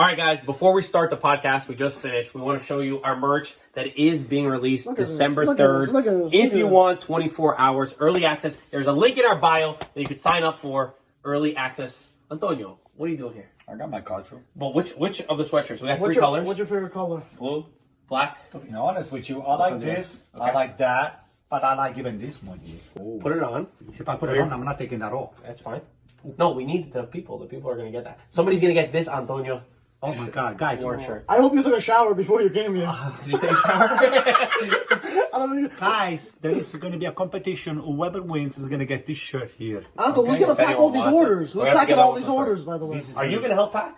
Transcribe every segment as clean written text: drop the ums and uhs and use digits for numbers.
All right, guys, before we start the podcast, we just finished. We want to show you our merch that is being released December 3rd. If you want 24 hours early access, there's a link in our bio that you could sign up for early access. Antonio, what are you doing here? I got my calcio. But which of the sweatshirts? We got three colors. What's your favorite color? Blue, black. To be honest with you, I like this, okay. I like that, but I like even this one here. Put it on. If I put it on, I'm not taking that off. That's fine. No, we need the people. The people are going to get that. Somebody's going to get this, Antonio. Oh my God, guys! I hope you took a shower before you came here. Did you take a shower? Guys, there is going to be a competition. Whoever wins is going to get this shirt here. Anton, who's going to pack all these orders? Who's packing all these orders, by the way? Are you going to help pack?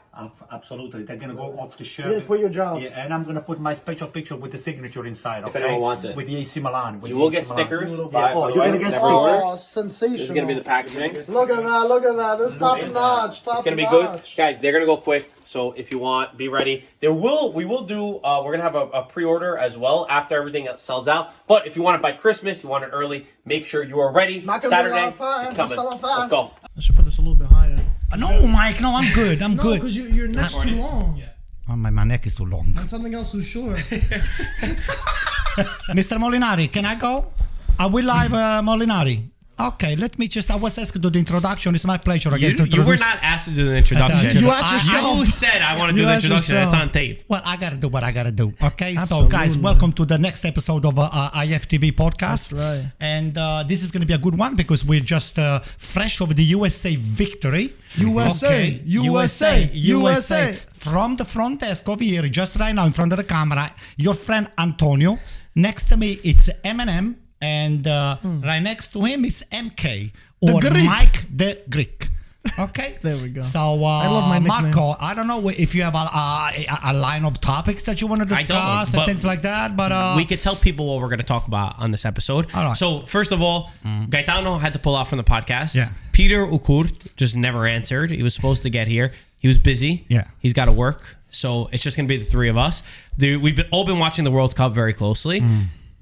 Absolutely. They're going to go off the shirt. You didn't put your job. Yeah, and I'm going to put my special picture with the signature inside. If anyone wants it. With the AC Milan. You will get stickers. Yeah. Oh, you're going to get stickers. Oh, sensational. This is going to be the packaging. Look at that, look at that. This is top notch. It's going to be good. Guys, they're going to go quick. So if you want, be ready. We will do, we're going to have a pre-order as well after everything else sells out. But if you want it by Christmas, you want it early, make sure you are ready. Saturday, it's coming. Let's go. I should put this a little bit higher. No, Mike, no, I'm good. I'm good. because your neck's too long. Yeah. Oh, my neck is too long. And something else too short. Mr. Molinari, can I go? Are we live, Molinari? Okay, let me I was asked to do the introduction. It's my pleasure again to introduce. You were not asked to do the introduction. You asked yourself. You said I want to do the introduction. It's on tape. Well, I got to do what I got to do. Okay, Absolutely. So guys, welcome to the next episode of IFTV podcast. That's right. And this is going to be a good one because we're just fresh over the USA victory. USA. From the front desk over here, just right now in front of the camera, your friend Antonio. Next to me, it's Eminem. And right next to him is MK or Mike the Greek. Okay, there we go. So I love my nickname. Marco, I don't know if you have a line of topics that you want to discuss and things like that, but we could tell people what we're going to talk about on this episode. All right. So first of all, Gaetano had to pull out from the podcast. Yeah. Peter Ukurt just never answered. He was supposed to get here. He was busy. Yeah. He's got to work. So it's just going to be the three of us. We've all been watching the World Cup very closely.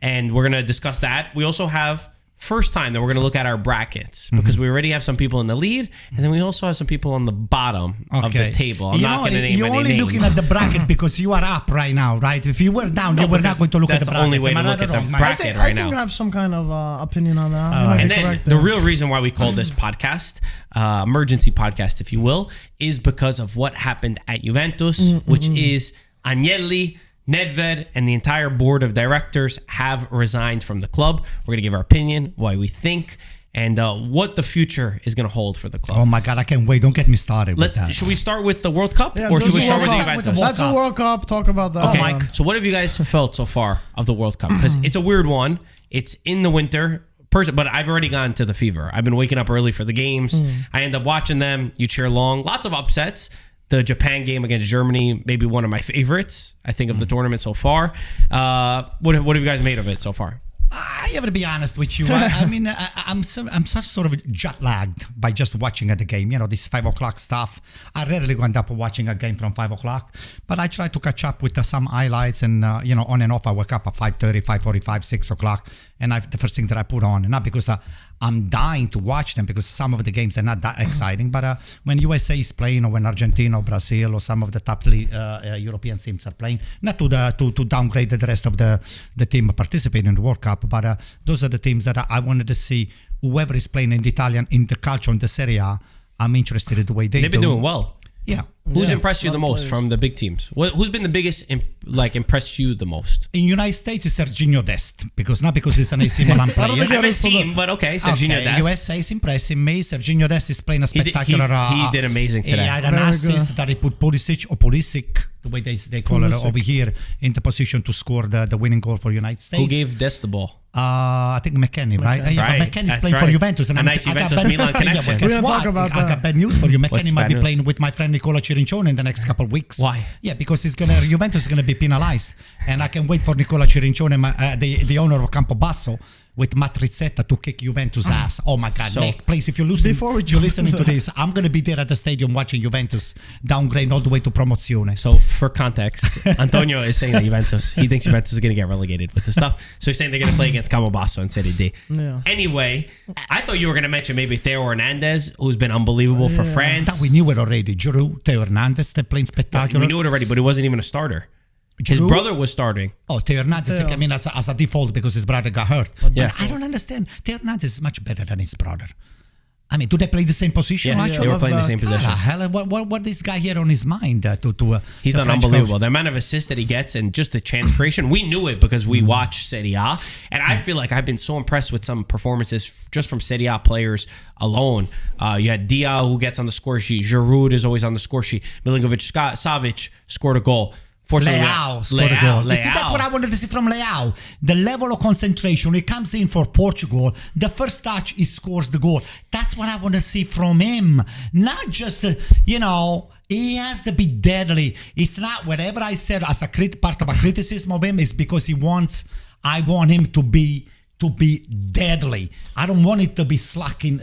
And we're going to discuss that. We also have first time that we're going to look at our brackets because we already have some people in the lead. And then we also have some people on the bottom of the table. I'm not going to name any names. You're only looking at the bracket because you are up right now, right? If you were down, you were not going to look at the bracket. That's the only way to look at the bracket right now. I think I have some kind of opinion on that. And then the real reason why we call this podcast, emergency podcast, if you will, is because of what happened at Juventus, which is Agnelli, Nedved, and the entire board of directors have resigned from the club. We're going to give our opinion, why we think, and what the future is going to hold for the club. Oh my God, I can't wait. Don't get me started with that. Should we start with the World Cup or should we start with the Juventus? That's a World Cup. Talk about that. Okay, Mike. So what have you guys felt so far of the World Cup? Because it's a weird one. It's in the winter. But I've already gotten to the fever. I've been waking up early for the games. I end up watching them. You cheer along. Lots of upsets. The Japan game against Germany, maybe one of my favorites, I think, of the tournament so far. What have you guys made of it so far? I have to be honest with you. I mean, I'm such sort of jet lagged by just watching at the game. You know, this 5 o'clock stuff. I rarely end up watching a game from 5 o'clock, but I try to catch up with some highlights and, on and off. I wake up at 5:30, 5:45, 6 o'clock, and the first thing that I put on, and not because I'm dying to watch them because some of the games are not that exciting, but when USA is playing or when Argentina or Brazil or some of the top European teams are playing, not to downgrade the rest of the team participating in the World Cup, but those are the teams that I wanted to see. Whoever is playing in the calcio, in the Serie A, I'm interested in the way they've been doing well. Yeah. Who's impressed you the most from the big teams? Who's been the biggest, impressed you the most? In United States, it's Serginho Dest. Not because he's an AC Milan player. I haven't seen, but okay, Serginho Dest. USA is impressing me. Serginho Dest is playing a spectacular... He did amazing today. He had an assist that he put Pulisic, the way they call it over here, in the position to score the winning goal for United States. Who gave Dest the ball? I think McKennie, right? That's right. McKennie's playing for Juventus. And a nice Juventus-Milan connection. We're going to talk about that. I got bad news for you. McKennie might be playing with my friend Nicola Cirincione in the next couple of weeks. Why? Yeah, because Juventus is going to be penalized. And I can wait for Nicola Cirincione, the owner of Campobasso, with Matrizzetta to kick Juventus ass. Oh my God, So- Nick, please, if you're listening to this, I'm going to be there at the stadium watching Juventus downgrade all the way to Promozione. So for context, Antonio is saying that he thinks Juventus is going to get relegated with this stuff. So he's saying they're going to play against Campobasso in Serie D. Yeah. Anyway, I thought you were going to mention maybe Theo Hernandez, who's been unbelievable for France. That we knew it already. Giroud, Theo Hernandez, they're playing spectacular. We knew it already, but he wasn't even a starter. His Giroud? brother was starting. Oh, Theo Hernandez came in as a default because his brother got hurt. Yeah. But I don't understand. Theo Hernandez is much better than his brother. I mean, do they play the same position? Yeah, actually? they were playing the same God, position. hell, what this guy here on his mind He's the done French unbelievable. coach? The amount of assists that he gets and just the chance creation, we knew it because we watch Serie A. And I feel like I've been so impressed with some performances just from Serie A players alone. You had Dia who gets on the score sheet. Giroud is always on the score sheet. Milinkovic-Savic scored a goal. Leao scored a goal. You see, that's what I wanted to see from Leao. The level of concentration. He comes in for Portugal. The first touch, he scores the goal. That's what I want to see from him. Not just, he has to be deadly. It's not whatever I said as a part of a criticism of him is because I want him to be deadly. I don't want it to be slacking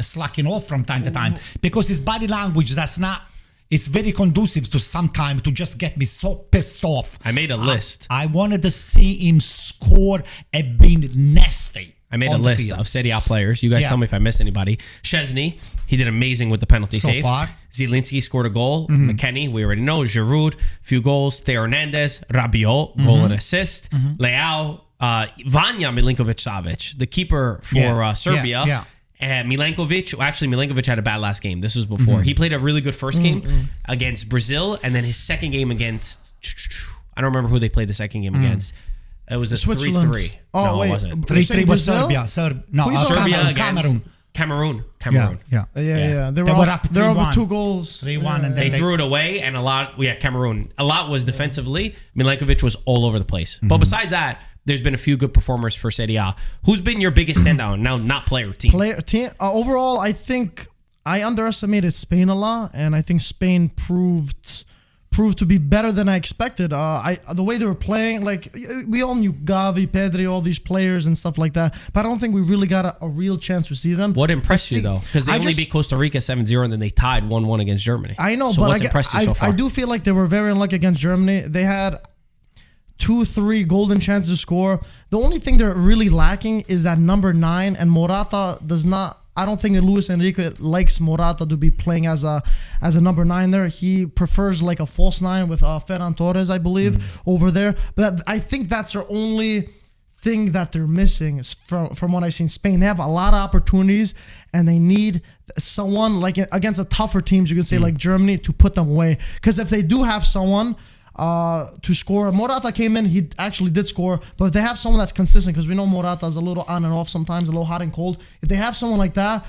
off from time to time because his body language, it's very conducive to sometimes to just get me so pissed off. I made a list. I wanted to see him score and be nasty. I made a list of Serie A players. You guys tell me if I missed anybody. Szczesny, he did amazing with the penalty So save. far. Zielinski scored a goal. McKennie, we already know. Giroud, few goals. Theo Hernandez, Rabiot, goal and assist. Leao, Vanja Milinkovic-Savic, the keeper for Serbia. Yeah. And Milankovic had a bad last game. This was before. He played a really good first game against Brazil, and then his second game against, I don't remember who they played the second game against. It was the Switzerland. 3-3. Oh, no, wait. it wasn't. 3-3 was Serbia. Serbia Cameroon. Cameroon. Yeah. They were up They're over 3-1. 2 goals. 3-1 and They then threw it away, and Cameroon. A lot was defensively. Milankovic was all over the place. But besides that, there's been a few good performers for Serie A. Who's been your biggest standout? Now, not player, team. Overall, I think I underestimated Spain a lot, and I think Spain proved to be better than I expected. The way they were playing, like we all knew Gavi, Pedri, all these players and stuff like that, but I don't think we really got a real chance to see them. What impressed you though? Because they only beat Costa Rica 7-0 and then they tied 1-1 against Germany. I know, so but what's impressed you so far? I do feel like they were very unlucky against Germany. They had 2-3 golden chances to score. The only thing they're really lacking is that number 9, and Morata does not. I don't think Luis Enrique likes Morata to be playing as a number 9 there. He prefers like a false 9 with Ferran Torres, I believe, over there. But I think that's their only thing that they're missing is from what I've seen. Spain, they have a lot of opportunities, and they need someone like against the tougher teams, you can say like Germany, to put them away. Because if they do have someone to score, Morata came in, he actually did score, but if they have someone that's consistent, because we know Morata's a little on and off sometimes, a little hot and cold. If they have someone like that,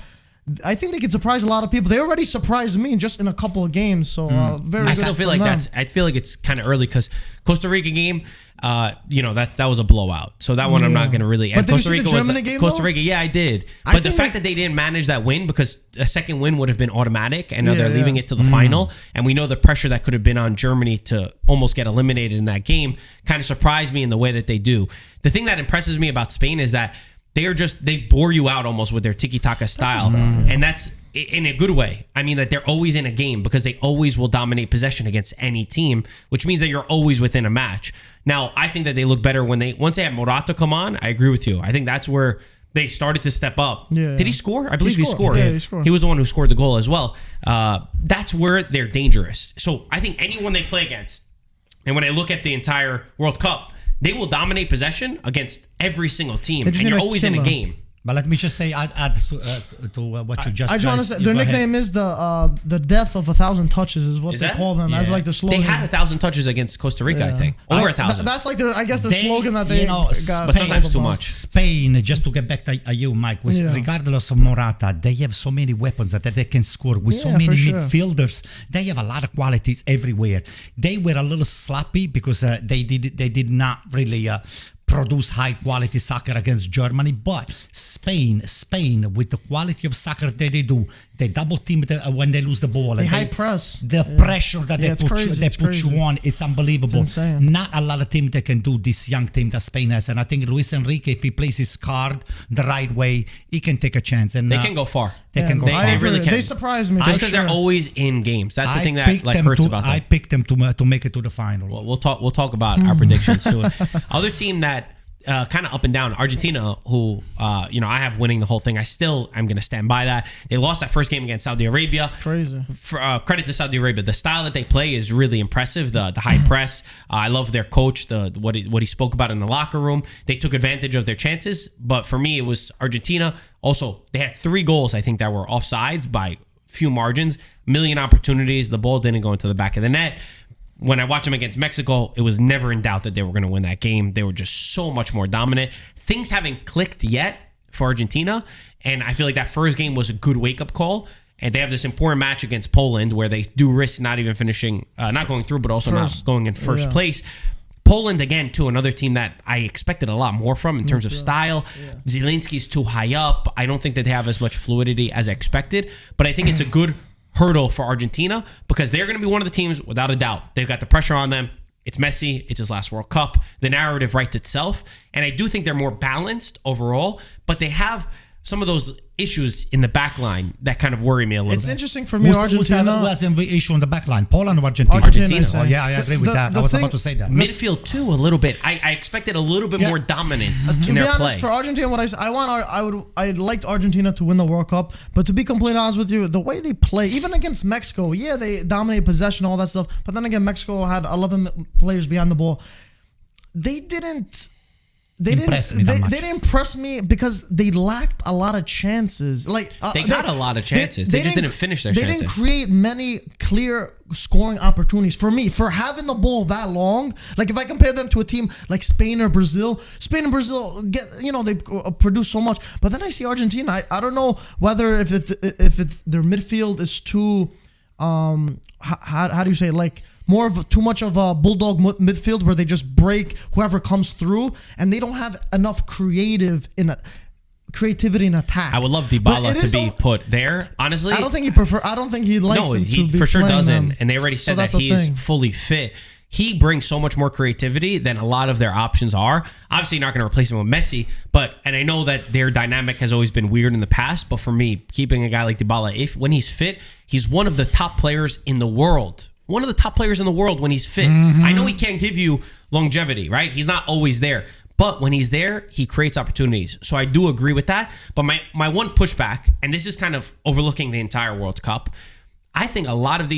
I think they could surprise a lot of people. They already surprised me just in a couple of games. So very good. I still feel like I feel like it's kind of early because Costa Rica game, that was a blowout. So that one I'm not going to really. But did you see the Germany game, Costa though? Rica, yeah, I did. But the fact that they didn't manage that win, because a second win would have been automatic, and now they're leaving it to the final, and we know the pressure that could have been on Germany to almost get eliminated in that game kind of surprised me in the way that they do. The thing that impresses me about Spain is that they bore you out almost with their tiki-taka style. And that's in a good way. I mean that they're always in a game because they always will dominate possession against any team, which means that you're always within a match. Now, I think that they look better once they have Morata come on. I agree with you. I think that's where they started to step up. Yeah. Did he score? I believe he scored. Yeah, he scored. He was the one who scored the goal as well. That's where they're dangerous. So I think anyone they play against, and when I look at the entire World Cup, they will dominate possession against every single team, and you're always in a game. But let me just say, add to what you just. I just want to say their nickname is the death of 1,000 touches is what they call them as like their slogan. They had 1,000 touches against Costa Rica, I think, over 1,000. That's like their slogan that they got. But sometimes too much. Spain, just to get back to you, Mike, regardless of Morata, they have so many weapons that they can score with so many midfielders. They have a lot of qualities everywhere. They were a little sloppy because they did not really produce high quality soccer against Germany, but Spain with the quality of soccer that they do, they double team when they lose the ball. They high press. The pressure that they put you on, it's unbelievable. It's insane. Not a lot of teams that can do this young team that Spain has, and I think Luis Enrique, if he plays his card the right way, he can take a chance. And They can go far. They can go far. They really can. They surprised me. Just because they're always in games. That's the thing that like hurts about them. I picked them to make it to the final. Well, we'll talk about our predictions soon. Other team that kind of up and down, Argentina, who I have winning the whole thing. I'm going to stand by that. They lost that first game against Saudi Arabia. Crazy. Credit to Saudi Arabia. The style that they play is really impressive. The high press. I love their coach. What he spoke about in the locker room. They took advantage of their chances. But for me, it was Argentina. Also, they had 3 goals, I think, that were offsides by few margins. Million opportunities. The ball didn't go into the back of the net. When I watched them against Mexico, it was never in doubt that they were going to win that game. They were just so much more dominant. Things haven't clicked yet for Argentina, and I feel like that first game was a good wake-up call. And they have this important match against Poland where they do risk not even finishing, not going through, but also not going in first place. Poland, again, too, another team that I expected a lot more from in terms of style. Zielinski's too high up. I don't think that they have as much fluidity as I expected, but I think it's a good hurdle for Argentina because they're going to be one of the teams, without a doubt. They've got the pressure on them. It's Messi. It's his last World Cup. The narrative writes itself. And I do think they're more balanced overall, but they have some of those issues in the back line that kind of worry me a little bit. It's interesting for me, Argentina. Who has an issue on the back line? Poland or Argentina? Argentina. Oh, yeah, I agree with that. I was about to say that. Midfield, too, a little bit. I expected a little bit more dominance in their play. To be honest, for Argentina, I liked Argentina to win the World Cup, but to be completely honest with you, the way they play, even against Mexico, they dominate possession, all that stuff, but then again, Mexico had 11 players behind the ball. They didn't impress me because they lacked a lot of chances. They got a lot of chances. They just didn't finish their chances. They didn't create many clear scoring opportunities for me for having the ball that long. Like if I compare them to a team like Spain or Brazil, they produce so much. But then I see Argentina. I don't know whether if it's their midfield is too how do you say it? Like too much of a bulldog midfield where they just break whoever comes through, and they don't have enough creativity in attack. I would love Dybala to be put there. Honestly, I don't think he likes. No, he for sure doesn't. And they already said that he's fully fit. He brings so much more creativity than a lot of their options are. Obviously, you're not going to replace him with Messi, and I know that their dynamic has always been weird in the past. But for me, keeping a guy like Dybala, when he's fit, he's one of the top players in the world. One of the top players in the world when he's fit. Mm-hmm. I know he can't give you longevity, right? He's not always there. But when he's there, he creates opportunities. So I do agree with that. But my one pushback, and this is kind of overlooking the entire World Cup, I think a lot of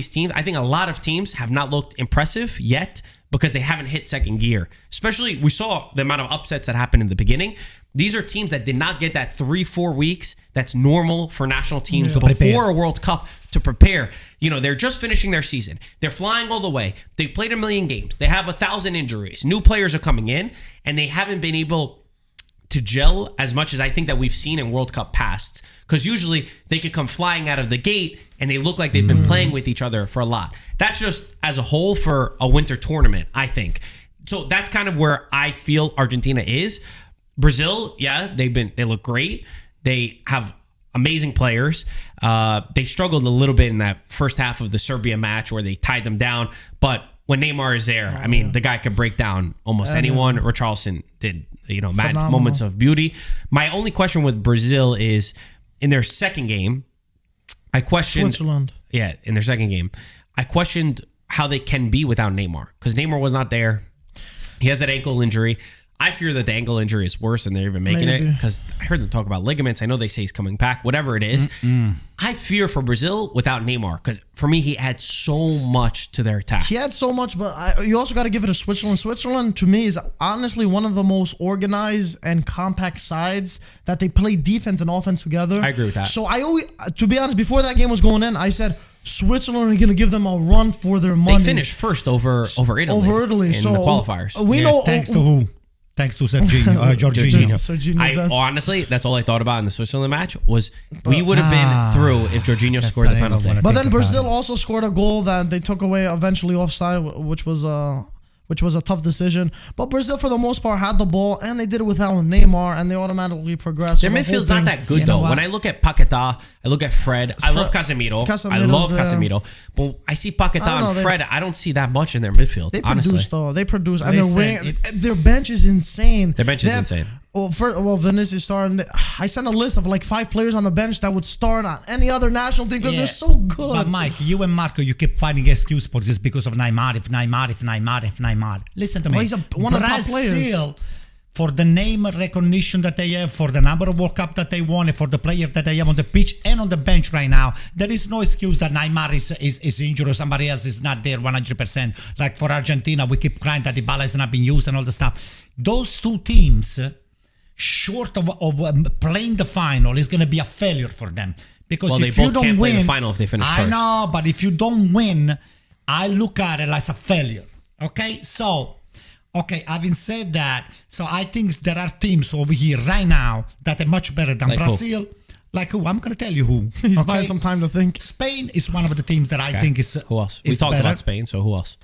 teams have not looked impressive yet because they haven't hit second gear. Especially, we saw the amount of upsets that happened in the beginning. These are teams that did not get that 3-4 weeks that's normal for national teams before a World Cup to prepare. They're just finishing their season. They're flying all the way. They played 1 million games. They have 1,000 injuries. New players are coming in, and they haven't been able to gel as much as I think that we've seen in World Cup pasts. Because usually they could come flying out of the gate and they look like they've been playing with each other for a lot. That's just as a whole for a winter tournament, I think. So that's kind of where I feel Argentina is. Brazil, they look great. They have amazing players. They struggled a little bit in that first half of the Serbia match where they tied them down. But when Neymar is there, the guy could break down almost anyone. Richarlison did, mad moments of beauty. My only question with Brazil is in their second game, I questioned Switzerland. Yeah, in their second game, I questioned how they can be without Neymar because Neymar was not there. He has that ankle injury. I fear that the ankle injury is worse than they're even making it because I heard them talk about ligaments. I know they say he's coming back, whatever it is. I fear for Brazil without Neymar because for me, he had so much to their attack. He had so much, but you also got to give it to Switzerland. Switzerland, to me, is honestly one of the most organized and compact sides that they play defense and offense together. I agree with that. So to be honest, before that game was going in, I said, Switzerland are going to give them a run for their money. They finished first over Italy. In the qualifiers. Thanks to who? Thanks to Jorginho. Honestly, that's all I thought about in the Switzerland match was we would have been through if Jorginho scored the penalty. But then Brazil also scored a goal that they took away eventually offside, which was which was a tough decision. But Brazil, for the most part, had the ball, and they did it without Neymar, and they automatically progressed. Their So the whole midfield's not thing- that good, You know though. what? When I look at Paquetá, I look at Fred. I love Casemiro. I love Casemiro's there. Casemiro. But I see Paquetá I don't know, and they- Fred. I don't see that much in their midfield, They honestly. produce, though. They produce. And Listen, their wing, their bench is insane. Their bench is They have- insane. Well, Vinicius starting. I sent a list of like 5 players on the bench that would start on any other national team because they're so good. But Mike, you and Marco, you keep finding excuse for this because of Neymar, if Neymar. Listen to me. Well, he's one of the top players. Brazil, for the name recognition that they have, for the number of World Cup that they won, and for the player that they have on the pitch and on the bench right now, there is no excuse that Neymar is injured or somebody else is not there 100%. Like for Argentina, we keep crying that Dybala has not been used and all the stuff. Those two teams, short of playing the final, is going to be a failure for them. Because Well, if they you both don't can't win, play the final if they finish I first. know, but if you don't win, I look at it as a failure. Okay, so having said that, so I think there are teams over here right now that are much better than Like who? Brazil. Like who? I'm going to tell you who. He's buying some time to think. Spain is one of the teams that I think is Who else? We is talked better. about Spain, so who else?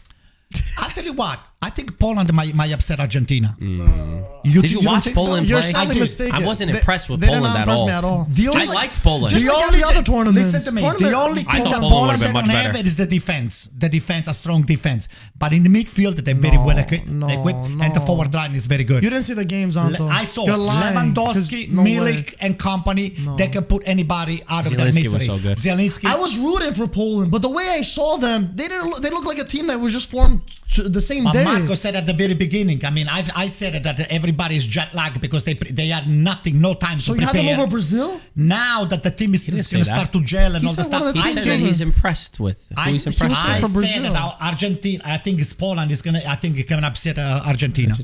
I'll tell you what. I think Poland might upset Argentina. Did you don't watch think Poland You're play? sadly I did. mistaken. I wasn't They- impressed with they did Poland not at impress all. me at all. The only- I liked Poland. Just like any other tournaments. Listen to me. The Tournament- only I thing thought that Poland Poland would've they been don't much have better. is the defense. The defense, a strong defense. But in the midfield, they're very well equipped, no. and the forward line is very good. You didn't see the games, Anto. I saw You're lying, 'cause Lewandowski, no way. Milik, and company. They can put anybody out of that Zielinski misery. was so good. Zielinski. I was rooting for Poland, but the way I saw them, they didn't. They looked like a team that was just formed the same But day. Marco said at the very beginning. I mean, I said it that everybody's jet lagged because they had nothing, no time So to you had them prepare. over Brazil? Now that the team is didn't going say to that. start to gel and He all the said one stuff, of the He I said think- that he's impressed with. Who he's impressed was with. for I Brazil. said that Argentina. I think it's Poland is gonna. I think it can upset Argentina.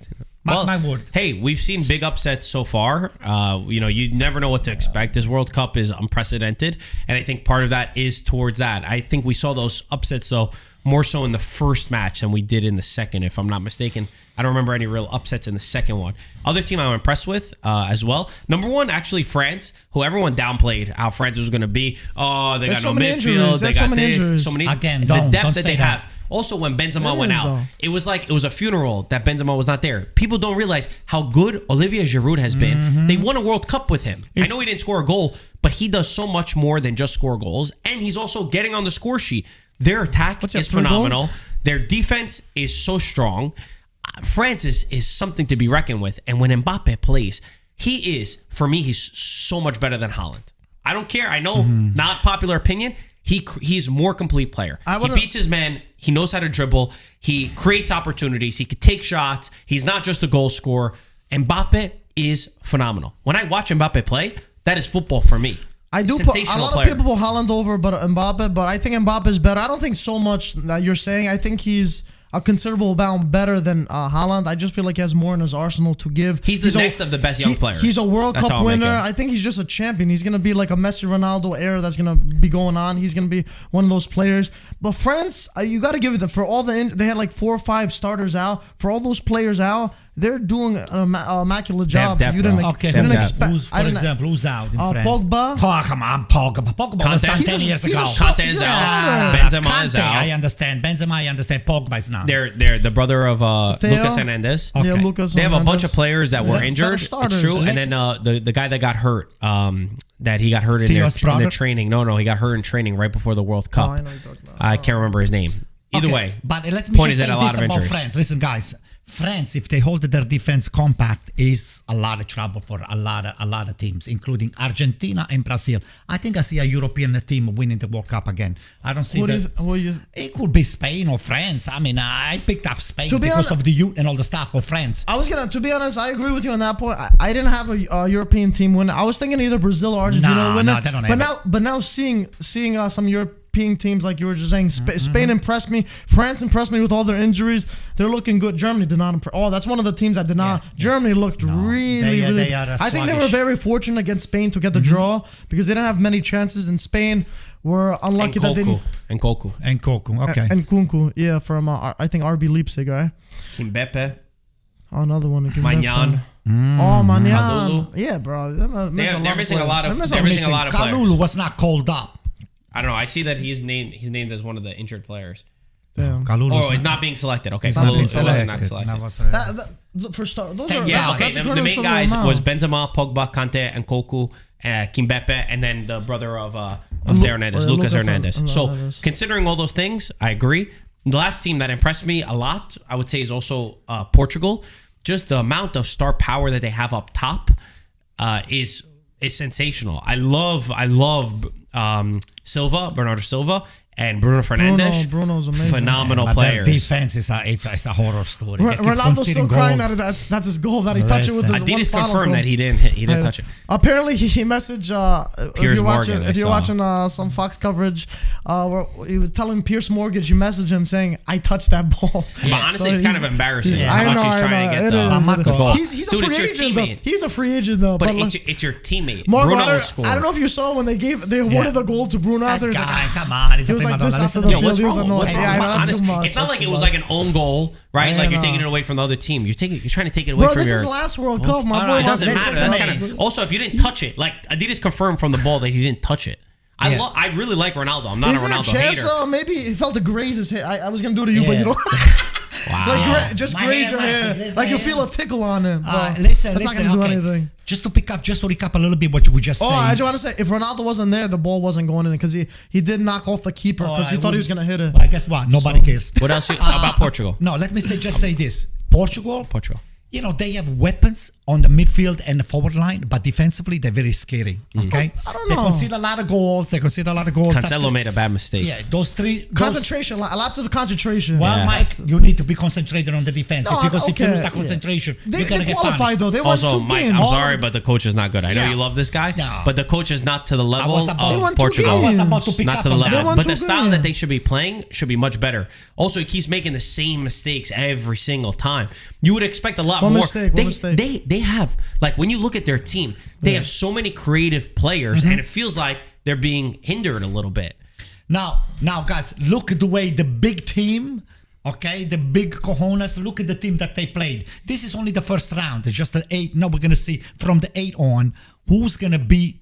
Mark my word. Hey, we've seen big upsets so far. You never know what to expect. This World Cup is unprecedented, and I think part of that is towards that. I think we saw those upsets though more so in the first match than we did in the second, if I'm not mistaken. I don't remember any real upsets in the second one. Other team I'm impressed with as well. Number one, actually France, who everyone downplayed how France was going to be. Oh, they There's got so no many midfield. injuries. They There's so got many this. injuries. So many. Again, the don't depth that say they that. have. Also, when Benzema It went is, out, though. it was like it was a funeral that Benzema was not there. People don't realize how good Olivier Giroud has been. Mm-hmm. They won a World Cup with him. I know he didn't score a goal, but he does so much more than just score goals, and he's also getting on the score sheet. Their attack What's that, is 3 phenomenal. goals? Their defense is so strong. France is something to be reckoned with, and when Mbappe plays, for me, he's so much better than Haaland. I don't care. I know, not popular opinion. He's a more complete player. He beats his man. He knows how to dribble. He creates opportunities. He can take shots. He's not just a goal scorer. Mbappe is phenomenal. When I watch Mbappe play, that is football for me. I do. Sensational A lot player. of people put Haaland over, but Mbappe. But I think Mbappe is better. I don't think so much that you're saying. I think he's a considerable amount better than Haaland. I just feel like he has more in his arsenal to give. He's the next of the best young players. He's a World That's how Cup I'll make winner. it. I think he's just a champion. He's gonna be like a Messi, Ronaldo era that's gonna be going on. He's gonna be one of those players. But France, you got to give it them for all they had like 4 or 5 starters out. For all those players out, they're doing an immaculate They have job. depth, You didn't, bro. Okay, you didn't depth. expect. For example, who's out in France? Pogba. Oh, come on, Pogba. Pogba was done Conte. 10 years He's a ago. shot- Conte is Yeah. out. Benzema is Conte, out. I understand. Benzema, I understand. Pogba is not. They're the brother of Lucas Hernandez. Okay. Yeah, Lucas. They have a bunch Hernandez. of players that were Yeah, injured. better It's starters. true. And then the guy that got hurt, that he got hurt in Theo's their brother? training. No, he got hurt in training right before the World Cup. I know you're talking about. I can't remember his name. Either Okay, way, but let me point just is say that a lot this of about injuries. France. Listen, guys, France, if they hold their defense compact, is a lot of trouble for a lot of teams, including Argentina and Brazil. I think I see a European team winning the World Cup again. I don't see it could be Spain or France. I mean, I picked up Spain To be because honest- of the youth and all the stuff of France. To be honest, I agree with you on that point. I didn't have a European team win. I was thinking either Brazil or Argentina No, win no, it. they don't but have now seeing some European teams like you were just saying, Spain impressed me. France impressed me with all their injuries. They're looking good. Germany did not impress. Oh, that's one of the teams that did not. Germany looked really. they are I think they were sluggish. very fortunate against Spain to get the draw because they didn't have many chances. And Spain were unlucky that they didn't. And Koku. And Coco, okay. And Kunku, yeah, from I think RB Leipzig, right? Kimbepe. Oh, another one. Magnan. Oh, Magnan. Kalulu. Yeah, bro. They're missing a lot of. They're missing a lot of Kalulu players. was not called up. I don't know. I see that he's named as one of the injured players. Damn. Kalulu's Oh, it's not being selected. Okay, not being Kalulu not selected. selected. Never selected. For start, those Thank are you. Yeah, that's- okay. that's The main critical guys amount. was Benzema, Pogba, Conte, and Koku, Kimbepe, and then the brother of Theo Hernandez, Lucas Hernandez. So considering all those things, I agree. The last team that impressed me a lot, I would say, is also Portugal. Just the amount of star power that they have up top is sensational. I love Silva, Bernardo Silva, and Bruno Fernandes. Bruno's amazing. Phenomenal But their players. defense is a horror story. They keep Ronaldo's conceding still crying goals. that that's his goal that he touched it with his Adidas one final confirmed goal. that he didn't touch it. Apparently, he messaged if Piers you're watching Morgan, I if you're saw. watching some Fox coverage, where he was telling Pierce Morgan, you messaged him saying, "I touched that ball." But honestly, it's kind of embarrassing Yeah. how I much know, he's I trying to know. get It the is. goal. He's a Dude, free it's your agent though. teammate. He's a free agent though. But like, it's your teammate. Morgan, Bruno I scored. don't know if you saw when they awarded the goal to Bruno. That After he was guy, like, come on. He's he a was prima like this donna. after Listen the to Yo, field. what's He was wrong? annoyed. What's wrong? Yeah, I know, that's Honest- too much. it's not That's like it too was much. like an own goal, right? I Like you're know. taking it away from the other team. You're trying to take it away Bro, from this your. is last World Cup, my All boy. right, It doesn't Listen matter. to That's me. kind of. Also, if you didn't touch it, like Adidas confirmed from the ball that he didn't touch it. Yeah. I really like Ronaldo. I'm not Is a there a Ronaldo chance? hater. Maybe he felt to graze his hair. I was gonna do it to you, but Yeah. you don't. Wow. Like just My graze hair, your my hair. graze Like my you hair. feel a tickle on him. Listen, That's not gonna do okay. anything. Just to recap a little bit what you were just Oh, saying. I just want to say, if Ronaldo wasn't there, the ball wasn't going in because he did knock off the keeper because he I thought he wouldn't- was gonna hit it. Well, guess what? Nobody cares. What else about Portugal? No, let me say this. Portugal, Portugal. they have weapons on the midfield and the forward line, but defensively they're very scary. Okay, I don't They know. concede a lot of goals. Cancelo made a bad mistake. Yeah, those three. Concentration, lots of concentration. Well, Yeah. Mike, you need to be concentrated on the defense No, because if you okay, lose that yeah. concentration, They you're gonna get qualified punished. though. They won Also, 2 Mike, games. I'm sorry, but the coach is not good. I know Yeah. you love this guy, No. but the coach is not to the level was about- They won of 2 Portugal. I was games. about to pick Not up to the on level, They won but 2 the style games. that they should be playing should be much better. Also, he keeps making the same mistakes every single time. You would expect a lot One more. mistake, one mistake. They have, like, when you look at their team, they have so many creative players, and it feels like they're being hindered a little bit. Now, guys, look at the way the big team, okay, the big cojones, look at the team that they played. This is only the first round. It's just the 8. Now we're going to see from the 8 on who's going to be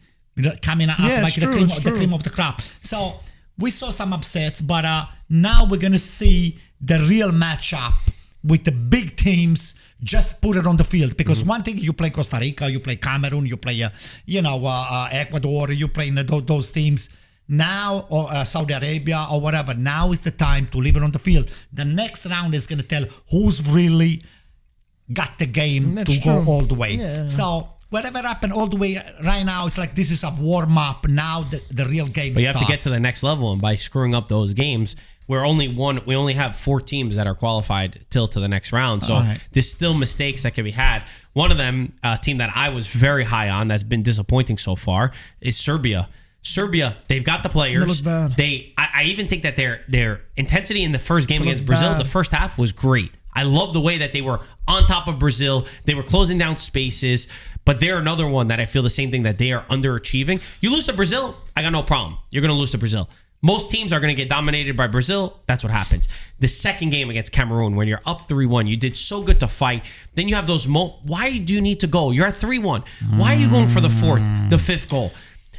coming up Yeah, like it's true, the it's cream true. of the crop. So we saw some upsets, but now we're going to see the real matchup with the big teams. Just put it on the field because one thing, you play Costa Rica, you play Cameroon, you play Ecuador, you play those teams. Now, or Saudi Arabia or whatever, now is the time to leave it on the field. The next round is going to tell who's really got the game That's to go true. all the way. Yeah. So whatever happened all the way right now, it's like this is a warm up. Now the real game But you have to starts. get to the next level, and by screwing up those games, we only have 4 teams that are qualified till to the next round. So Right. there's still mistakes that can be had. One of them, a team that I was very high on that's been disappointing so far, is Serbia. Serbia, they've got the players. They look bad. I even think that their intensity in the first game They look against Brazil, bad. the first half was great. I love the way that they were on top of Brazil. They were closing down spaces. But they're another one that I feel the same thing, that they are underachieving. You lose to Brazil, I got no problem. You're going to lose to Brazil. Most teams are going to get dominated by Brazil. That's what happens. The second game against Cameroon, when you're up 3-1, you did so good to fight. Then you have those why do you need to go? You're at 3-1. Why are you going for the 4th, the 5th goal?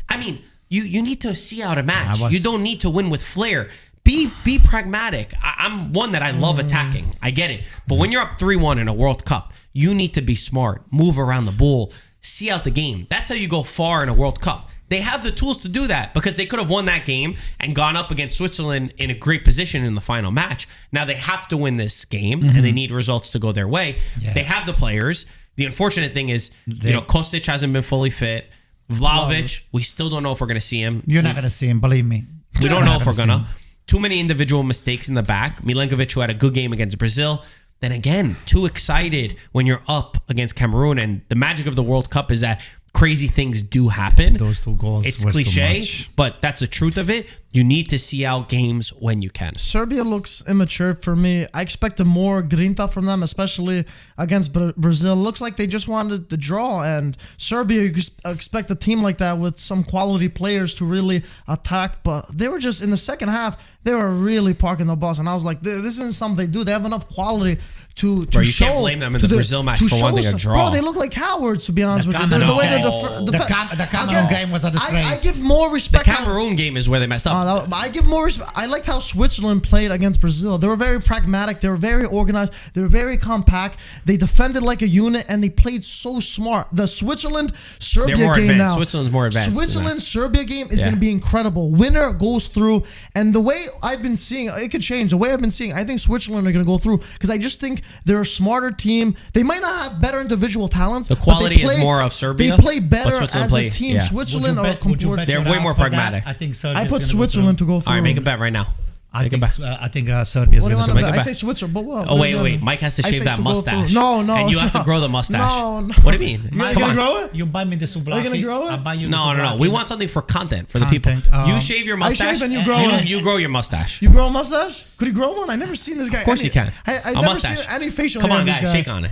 I mean, you need to see out a match. You don't need to win with flair. Be pragmatic. I'm one that I love attacking. I get it. But when you're up 3-1 in a World Cup, you need to be smart. Move around the ball. See out the game. That's how you go far in a World Cup. They have the tools to do that because they could have won that game and gone up against Switzerland in a great position in the final match. Now they have to win this game and they need results to go their way. Yeah. They have the players. The unfortunate thing is, Kostic hasn't been fully fit. Vlahovic, we still don't know if we're going to see him. You're not going to see him, believe me. We don't You're know not if we're see him. gonna. Too many individual mistakes in the back. Milenkovic, who had a good game against Brazil. Then again, too excited when you're up against Cameroon. And the magic of the World Cup is that crazy things do happen. Those 2 goals It's were too cliche, much. but that's the truth of it. You need to see out games when you can. Serbia looks immature for me. I expected more grinta from them, especially against Brazil. Looks like they just wanted the draw. And Serbia, you expect a team like that with some quality players to really attack. But they were just, in the second half, they were really parking the bus. And I was like, this isn't something they do. They have enough quality to Bro, you show. can't blame them in to the Brazil match to for show wanting a some- draw. Bro, they look like cowards, to be honest with you. Cameroon- The way they're No. The Cameroon game was a disgrace. I give more The respect. Cameroon game is where they messed up. I give more respect. I liked how Switzerland played against Brazil. They were very pragmatic. They were very organized. They were very compact. They defended like a unit, and they played so smart. The Switzerland-Serbia They're more game advanced. now. Switzerland's more advanced than that. Switzerland-Serbia game is Yeah. going to be incredible. Winner goes through, and the way I've been seeing, it could change. The way I've been seeing, I think Switzerland are going to go through because I just think they're a smarter team. They might not have better individual talents. The but quality they is play, more of Serbia, They play but better Switzerland as play- a team. yeah. Switzerland are would you completely. bet They're your way house more for that? pragmatic. I think I put Switzerland to go through. All right, make a bet right now. I Make a think bet. Serbia's What do you going want to to make bet? a I bet. say Switzerland, but what? Oh, wait. Mike has to I shave say that to go through. mustache. No. And you have to no. grow the mustache. No. What do you mean? You're Come gonna on. grow it? You buy me the souvlaki. Are you gonna grow it? I'll buy you the No. souvlaki. We want something for content for the people. Content, You shave your I shave mustache. and you grow it. You grow your mustache. You grow a mustache? Could you grow one? I never seen this guy. Of course you can. I've A never mustache. seen any facial Come hair on, in this guys, guy. shake on it.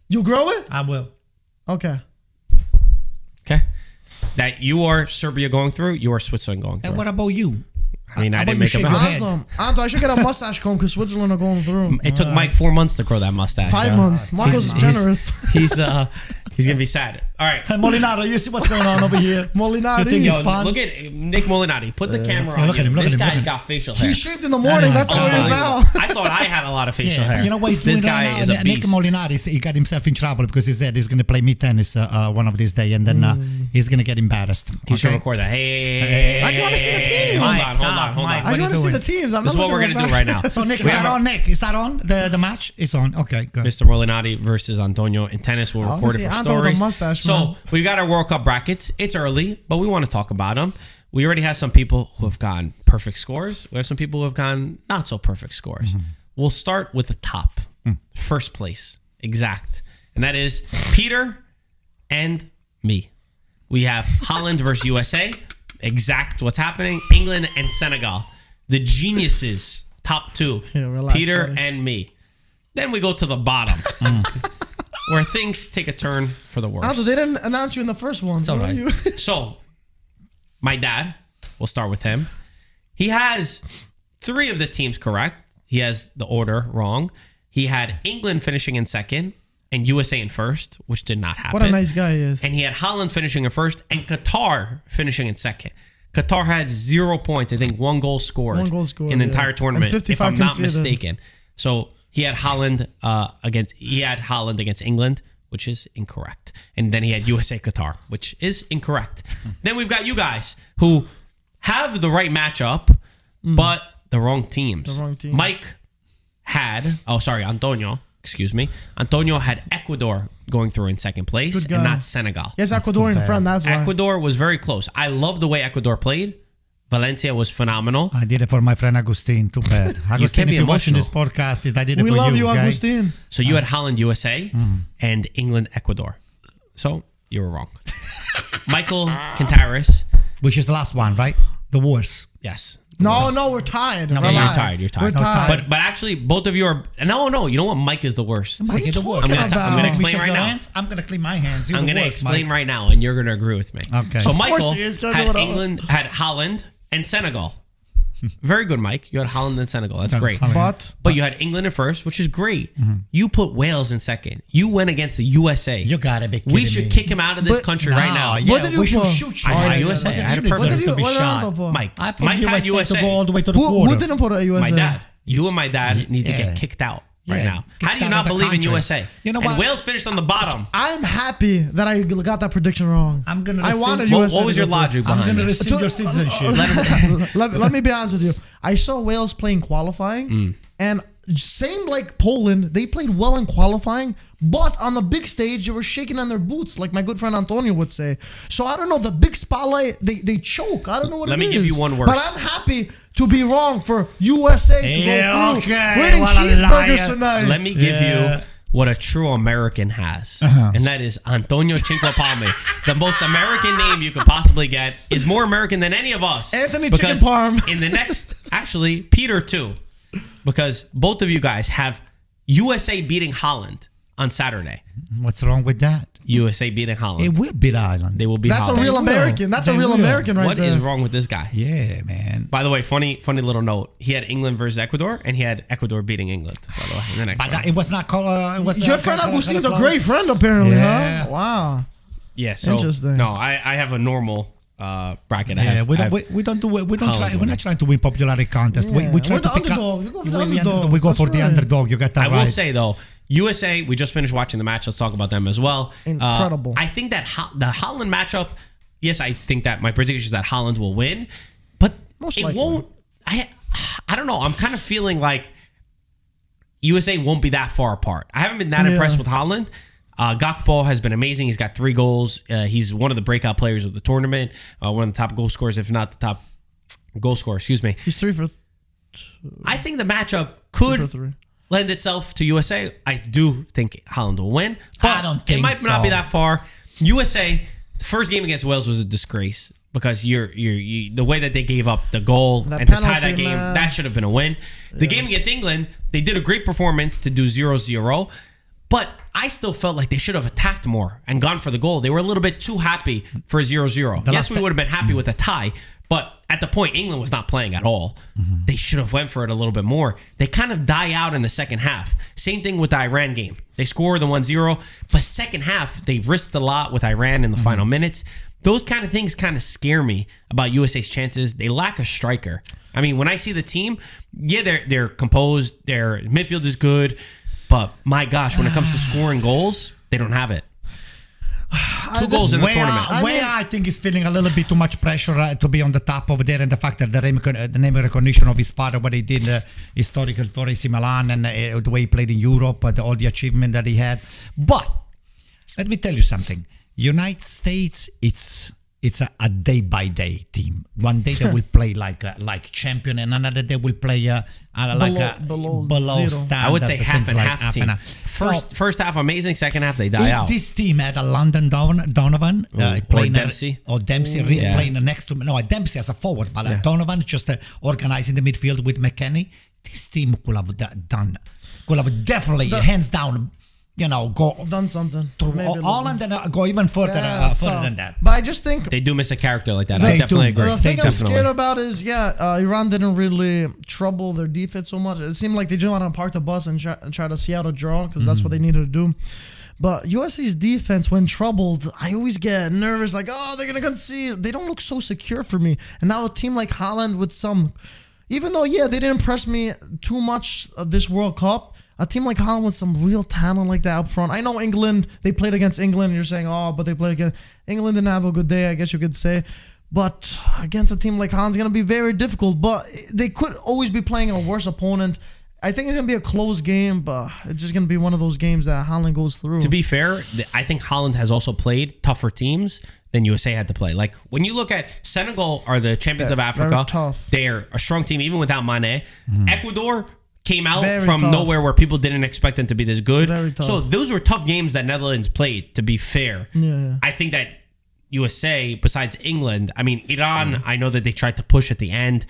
You grow it? I will. Okay. Okay. That you are Serbia going through. You are Switzerland going through. And what about you? I mean, I How didn't about make a you bet. shake your head? Anto, I should get a mustache comb because Switzerland are going through. It took Mike 4 months to grow that mustache. 5 yeah. months. Marco's generous. He's gonna be sad. All right. Hey, Molinaro, you see what's going on over here? Molinari. You think Yo, it's fun? look at Nick Molinari. Put the camera on look at you. him, look This at him, look guy's at him. got facial hair. He shaved in the morning. That's how he is now. I thought I had a lot of facial hair. You know what he's This doing guy right now? is a Nick beast. Molinari, he got himself in trouble because he said he's going to play me tennis one of these days, and then he's going to get embarrassed. He should Okay? record that. Hey. I just want to see the team. Hold Mike, on. stop, Mike. I What just are want you to see doing? the teams. I'm This is not what we're looking gonna at do right now. So Nick, We is have that on, Nick? Is that on? The match is on. Okay, good. Mr. Molinari versus Antonio in tennis. We'll I record wanna it for see Anto with a stories. mustache, So man. we got our World Cup brackets. It's early, but we want to talk about them. We already have some people who have gotten perfect scores. We have some people who have gotten not so perfect scores. We'll start with the top. First place, exact. And that is Peter and me. We have Holland versus USA. Exact what's happening. England and Senegal. The geniuses, top two. Yeah, relax, Peter buddy. and me. Then we go to the bottom. Where things take a turn for the worse. Anto, they didn't announce you in the first one. It's all right. So, my dad, we'll start with him. He has 3 of the teams correct. He has the order wrong. He had England finishing in second and USA in first, which did not happen. What a nice guy he is. And he had Holland finishing in first and Qatar finishing in second. Qatar had 0 points. I think 1 goal scored, 1 goal scored, in the yeah. entire tournament, And if 55 I'm not conceded. mistaken. So he had Holland against England, which is incorrect. And then he had USA Qatar, which is incorrect. Then we've got you guys who have the right matchup, but the wrong teams. The wrong team. Mike had, Antonio, excuse me. Antonio had Ecuador going through in second place Good guy. and not Senegal. He has That's too Ecuadorian bad. friend. That's why. Ecuador was very close. I love the way Ecuador played. Valencia was phenomenal. I did it for my friend Agustin. Too bad. Agustin, can't be if you're watching emotional. this podcast, I did it We for love you. you, okay? Agustin. So you had Holland, USA, and England, Ecuador. So you were wrong. Michael Kantaris, Which is the last one, right? The worst. yes. No, we're tied. No, We're Yeah, tied. you're tied. We're tied. But actually, both of you are. No. You know what? Mike is the worst. What are you the worst. talking I'm gonna about? explain shake right your now. hands? I'm going to clean my hands. You're I'm the going to worst, explain Mike. right now, and you're going to agree with me. Okay. So Of course Michael he is, 'cause had of what I- England, had Holland, and Senegal. Very good, Mike. You had Holland and Senegal. That's Okay, great. Holland. But you had England in first, which is great. You put Wales in second. You went against the USA. You gotta be We kidding should me. kick him out of this But- country right now. Yeah, What did you we should put? shoot you. I had Mike. USA. What did I had you a do? perfect- What did you- to be what did shot. Anto put? Mike. I put Mike had USA USA. to go all the way to the Who quarter. didn't put a USA? My dad. You and my dad need to Yeah. get kicked out right Yeah. now. Kicked How do you out not of the believe in country. USA? You know and what? Wales finished on the bottom. I'm happy that I got that prediction wrong. I'm gonna I rescind- wanted What, USA. what was to your go through. logic I'm behind going to this? rescind your citizenship. let me be honest with you. I saw Wales playing qualifying, and same like Poland, they played well in qualifying, but on the big stage, they were shaking on their boots, like my good friend Antonio would say. So I don't know, the big spotlight, they choke. I don't know what Let it is. me give you one worse. But I'm happy to be wrong for USA to Yeah, go through. okay, We're eating what a cheeseburgers liar. tonight. Let me give Yeah. you what a true American has, and that is Antonio Cinquepalmi. The most American name you could possibly get is more American than any of us. Anthony Because Chicken Parm. in the next, actually, Peter too, because both of you guys have USA beating Holland on Saturday. What's wrong with that? USA beating Holland. It will beat Ireland. They will beat That's Holland. a real American. That's a real American right What there. is wrong with this guy? Yeah, man. By the way, funny little note. He had England versus Ecuador, and he had Ecuador beating England. By the way, in the next But round. it was not called. It was Your friend Agustine's a great friend, apparently, Yeah. huh? Wow. Yeah, so Interesting. no, I have a normal bracket. Yeah, we don't do it. We don't try. We're not trying to win popularity contest. Yeah. We try We're to the pick up. underdog. You go for the underdog. We go That's for the right. underdog. You got that I right. will say though, USA. We just finished watching the match. Let's talk about them as well. Incredible. I think that the Holland matchup. Yes, I think that my prediction is that Holland will win, but Most it likely. won't. I don't know. I'm kind of feeling like USA won't be that far apart. I haven't been that impressed with Holland. Gakpo has been amazing. He's got 3 goals. He's one of the breakout players of the tournament. One of the top goal scorers, if not the top goal scorer. Excuse me. He's 3 for I think the matchup 3 for could 3. lend itself to USA. I do think Holland will win, but I don't think it might not so. be that far. USA, the first game against Wales was a disgrace because the way that they gave up the goal That and to tie penalty, that game, man. that should have been a win. The game against England, they did a great performance to do 0-0, but I still felt like they should have attacked more and gone for the goal. They were a little bit too happy for 0-0. Yes, we would have been happy with a tie, but at the point, England was not playing at all. They should have went for it a little bit more. They kind of die out in the second half. Same thing with the Iran game. They scored the 1-0, but second half, they risked a lot with Iran in the final minutes. Those kind of things kind of scare me about USA's chances. They lack a striker. I mean, when I see the team, yeah, they're composed. Their midfield is good. But my gosh, when it comes to scoring goals, they don't have it. 2 goals in the tournament. I think he's feeling a little bit too much pressure to be on the top over there, and the fact that the name recognition of his father, what he did historical for AC Milan, and the way he played in Europe, all the achievement that he had. But let me tell you something. United States, it's a day by day team. One day they will play like champion, and another day will play below standard. I would say half and half team. Half. First half amazing, second half they die If out. this team had a London Donovan playing Dempsey. playing next to Dempsey as a forward, but Donovan just organizing the midfield with McKennie, this team could have definitely hands down. Done something. To Holland and go even further than that. But I just think They do miss a character like that. They I definitely do. agree. the thing I'm Definitely. scared about is, Iran didn't really trouble their defense so much. It seemed like they just want to park the bus and try to see out a draw because that's what they needed to do. But USA's defense, when troubled, I always get nervous. Like, oh, they're going to concede. They don't look so secure for me. And now a team like Holland with some... Even though, they didn't impress me too much this World Cup, a team like Holland with some real talent like that up front. I know England, they played against England, and you're saying, but they played against... England didn't have a good day, I guess you could say. But against a team like Holland, it's going to be very difficult. But they could always be playing a worse opponent. I think it's going to be a close game, but it's just going to be one of those games that Holland goes through. To be fair, I think Holland has also played tougher teams than USA had to play. Like, when you look at Senegal are the champions of Africa. Very tough. They're a strong team even without Mane. Ecuador came out Very from tough. nowhere where people didn't expect them to be this good. Very tough. So those were tough games that Netherlands played, to be fair. Yeah. I think that USA, besides England, I mean, Iran, I know that they tried to push at the end.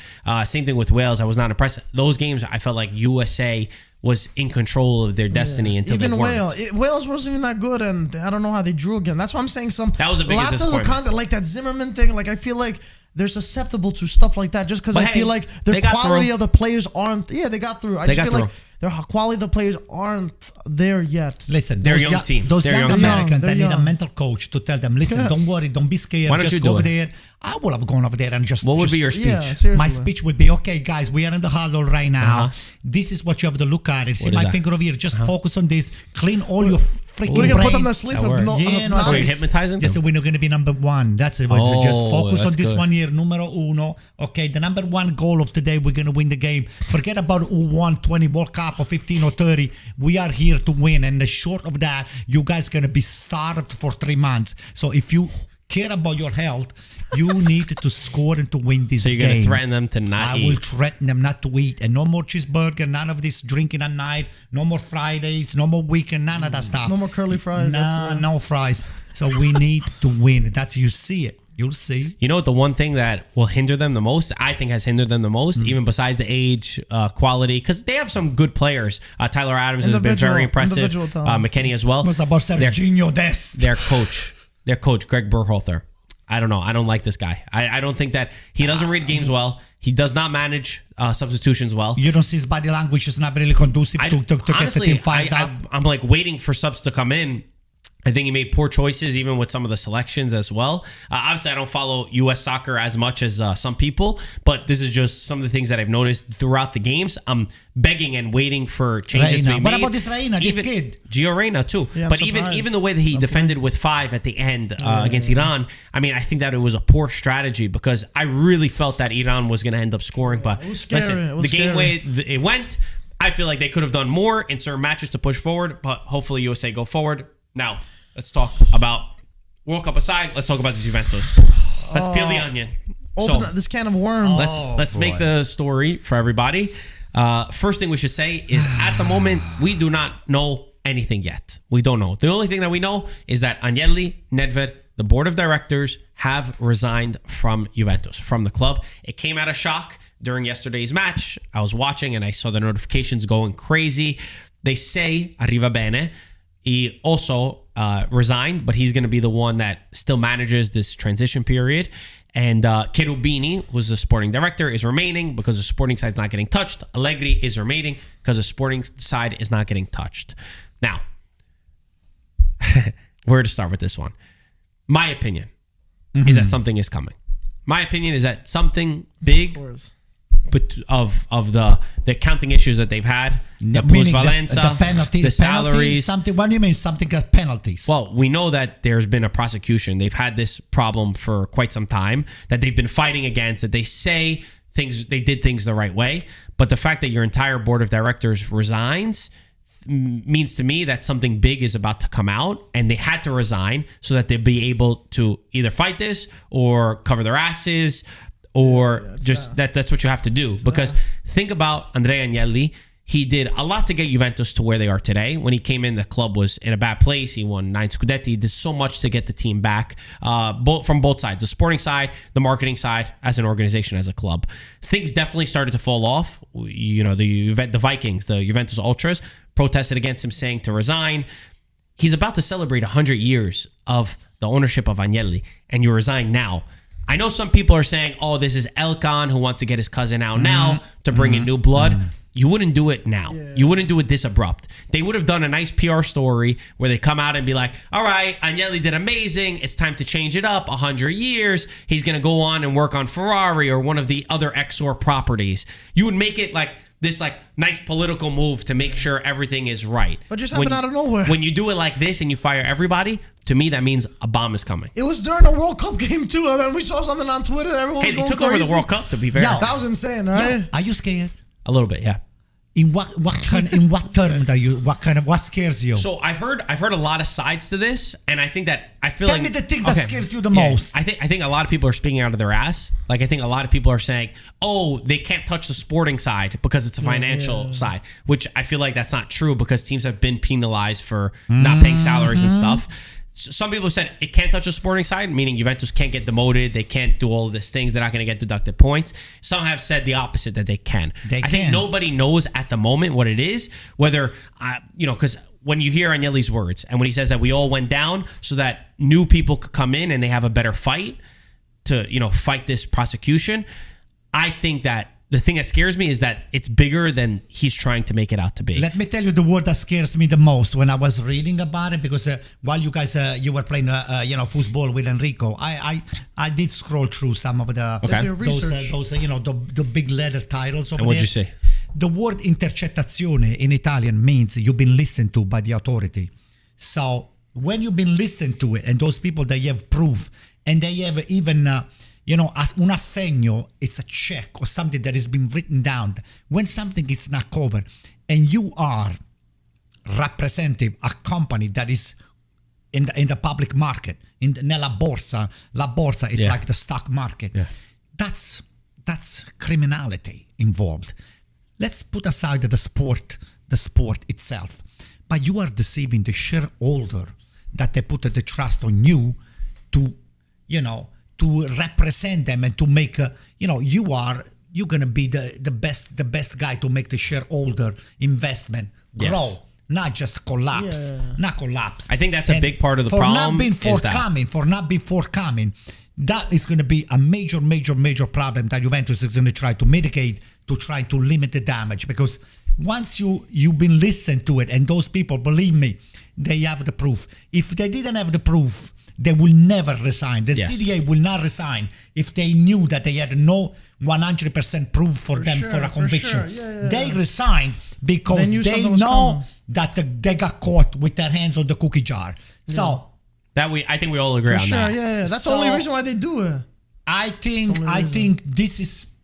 Same thing with Wales. I was not impressed. Those games, I felt like USA was in control of their destiny until Even they weren't. Wales wasn't even that good, and I don't know how they drew again. That's why I'm saying That was the biggest lots of the disappointment. content, like that Zimmerman thing. Like, I feel like they're susceptible to stuff like that just because But I hey, feel like they their got quality through. of the players aren't. Yeah, they got through. I They just got feel like through. their quality of the players aren't there yet. Listen, They're a those young team. Those They're young young team. Americans, They're they need a young. mental coach to tell them, listen, don't worry, don't be scared. Why don't just you go do over it? there. I would have gone over there and just... What would just- be your speech? Yeah, seriously. My speech would be, okay, guys, we are in the huddle right now. Uh-huh. This is what you have to look at. See What is my that? finger over here. Just focus on this. Clean all your freaking We're brain. gonna put them to sleep. That works. Yeah, no, So you're it's- hypnotizing Just them? we're not going to be number one. That's it. So just Oh, focus on that's this good. 1 year, numero uno. Okay, the number one goal of today, we're going to win the game. Forget about who won 20 World Cup or 15 or 30. We are here to win. And short of that, you guys going to be starved for 3 months. So if you care about your health, you need to score and to win this So you're game. going to threaten them to not I eat. will threaten them not to eat. And no more cheeseburger, none of this drinking at night, no more Fridays, no more weekend, none of that stuff. No more curly fries. No, That's, no fries. So we need to win. That's you see it. You'll see. You know what? The one thing that will hinder them the most, I think has hindered them the most, even besides the age, quality, because they have some good players. Tyler Adams has been very impressive. McKennie as well. What's about Serginho Dest? Their coach, Greg Berhalter. I don't know. I don't like this guy. I don't think that he doesn't read games well. He does not manage substitutions well. You don't see his body language is not really conducive to honestly, get the team fired up. I'm like waiting for subs to come in. I think he made poor choices even with some of the selections as well. Obviously, I don't follow U.S. soccer as much as some people, but this is just some of the things that I've noticed throughout the games. I'm begging and waiting for changes to be made. What about this Reina, this kid? Gio Reyna too. Yeah, but even the way that he defended with 5 at the end against Iran, I mean, I think that it was a poor strategy because I really felt that Iran was going to end up scoring. But listen, the game way it went, I feel like they could have done more in certain matches to push forward, but hopefully USA go forward. Now, let's talk about World Cup aside. Let's talk about the Juventus. Let's peel the onion. Open this can of worms. Let's make the story for everybody. First thing we should say is at the moment, we do not know anything yet. We don't know. The only thing that we know is that Agnelli, Nedved, the board of directors have resigned from Juventus, from the club. It came out of shock during yesterday's match. I was watching and I saw the notifications going crazy. They say, arriva bene. He also resigned, but he's going to be the one that still manages this transition period. And Cherubini, who's the sporting director, is remaining because the sporting side is not getting touched. Allegri is remaining because the sporting side is not getting touched. Now, where to start with this one? My opinion is that something is coming. My opinion is that something big, but of the accounting issues that they've had, the plusvalenza, the penalties, the salaries. Something. What do you mean? Something got penalties? Well, we know that there's been a prosecution. They've had this problem for quite some time that they've been fighting against. That they say they did things the right way, but the fact that your entire board of directors resigns means to me that something big is about to come out, and they had to resign so that they'd be able to either fight this or cover their asses. Or that's what you have to do. Because think about Andrea Agnelli. He did a lot to get Juventus to where they are today. When he came in, the club was in a bad place. He won 9 Scudetti. He did so much to get the team back, from both sides, the sporting side, the marketing side, as an organization, as a club. Things definitely started to fall off. You know, the Vikings, the Juventus Ultras, protested against him, saying to resign. He's about to celebrate 100 years of the ownership of Agnelli, and you resign now. I know some people are saying, oh, this is Elkan who wants to get his cousin out now to bring in new blood. You wouldn't do it now. Yeah. You wouldn't do it this abrupt. They would have done a nice PR story where they come out and be like, all right, Agnelli did amazing. It's time to change it up. 100 years. He's going to go on and work on Ferrari or one of the other Exor properties. You would make it like this nice political move to make sure everything is right. But just happened out of nowhere. When you do it like this and you fire everybody, to me, that means a bomb is coming. It was during a World Cup game, too. And then we saw something on Twitter. Everyone was they took over the World Cup, to be fair. Yeah, that was insane, right? Are you scared? A little bit, yeah. In what terms are you? What scares you? So I've heard a lot of sides to this, and I think that Tell me the things that scares you the most. I think a lot of people are speaking out of their ass. Like, I think a lot of people are saying, "Oh, they can't touch the sporting side because it's a financial side," which I feel like that's not true because teams have been penalized for not paying salaries and stuff. Some people have said it can't touch the sporting side, meaning Juventus can't get demoted. They can't do all of these things. They're not going to get deducted points. Some have said the opposite, that they can. I think nobody knows at the moment what it is, whether, because when you hear Agnelli's words and when he says that we all went down so that new people could come in and they have a better fight to, fight this prosecution, I think that the thing that scares me is that it's bigger than he's trying to make it out to be. Let me tell you the word that scares me the most when I was reading about it, because while you guys you were playing football with Enrico, I did scroll through some of the those the big letter titles over and what'd there. You say? The word intercettazione in Italian means you've been listened to by the authority. So when you've been listened to it, and those people, they have proof, and they have even un assegno, it's a check or something that has been written down. When something is not covered and you are representing a company that is in the public market, nella borsa, la borsa, it's like the stock market. Yeah. That's criminality involved. Let's put aside the sport itself. But you are deceiving the shareholder that they put the trust on you to to represent them and to make you're gonna be the best guy to make the shareholder investment grow, not just collapse, not collapse. I think that's a big part of the problem. For not being forthcoming, that is going to be a major problem that Juventus is going to try to mitigate, to try to limit the damage. Because once you've been listened to it, and those people, believe me, they have the proof. If they didn't have the proof, they will never resign. The CDA will not resign if they knew that they had no 100% proof for a conviction. They resigned because they know that they got caught with their hands on the cookie jar. So I think we all agree on that. That's the only reason why they do it. I think this is.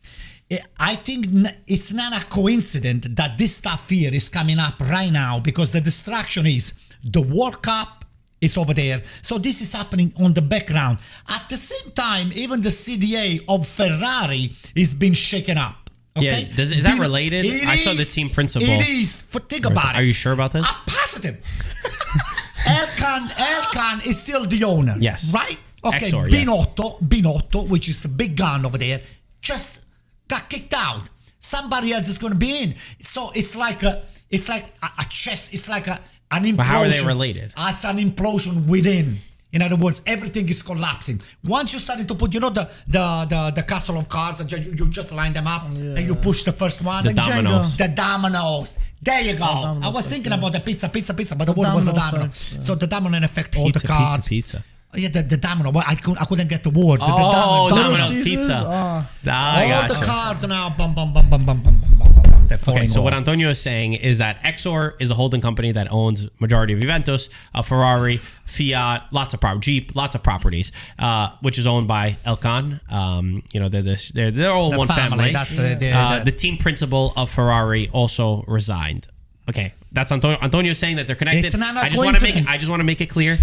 I think it's not a coincidence that this stuff here is coming up right now, because the distraction is the World Cup. It's over there. So this is happening on the background. At the same time, even the CDA of Ferrari is being shaken up. Okay? Yeah, is that related? I saw the team principal. It is. Think about it. Are you sure about this? I'm positive. Elkan is still the owner. Yes. Right? Okay. Exor, Binotto, which is the big gun over there, just got kicked out. Somebody else is going to be in. So it's like a chess. It's like an implosion. But how are they related? It's an implosion within. In other words, everything is collapsing. Once you started to put, the castle of cards, and you just line them up, and you push the first one. The dominoes. The dominoes. There you go. I was thinking about the pizza, but the word was the domino. So the domino effect, all the cards. Pizza. Oh, yeah, the domino. Well, I couldn't get the word. Oh, the dominoes, pizza. Oh. All the cards are now bum, bum, bum, bum, bum, bum, bum, bum. Okay, so what Antonio is saying is that Exor is a holding company that owns majority of Juventus, Ferrari, Fiat, lots of Jeep, lots of properties, which is owned by Elkan. They're all one family. That's the team principal of Ferrari also resigned. Okay, that's Antonio. Antonio's saying that they're connected. It's not I just want to make it clear.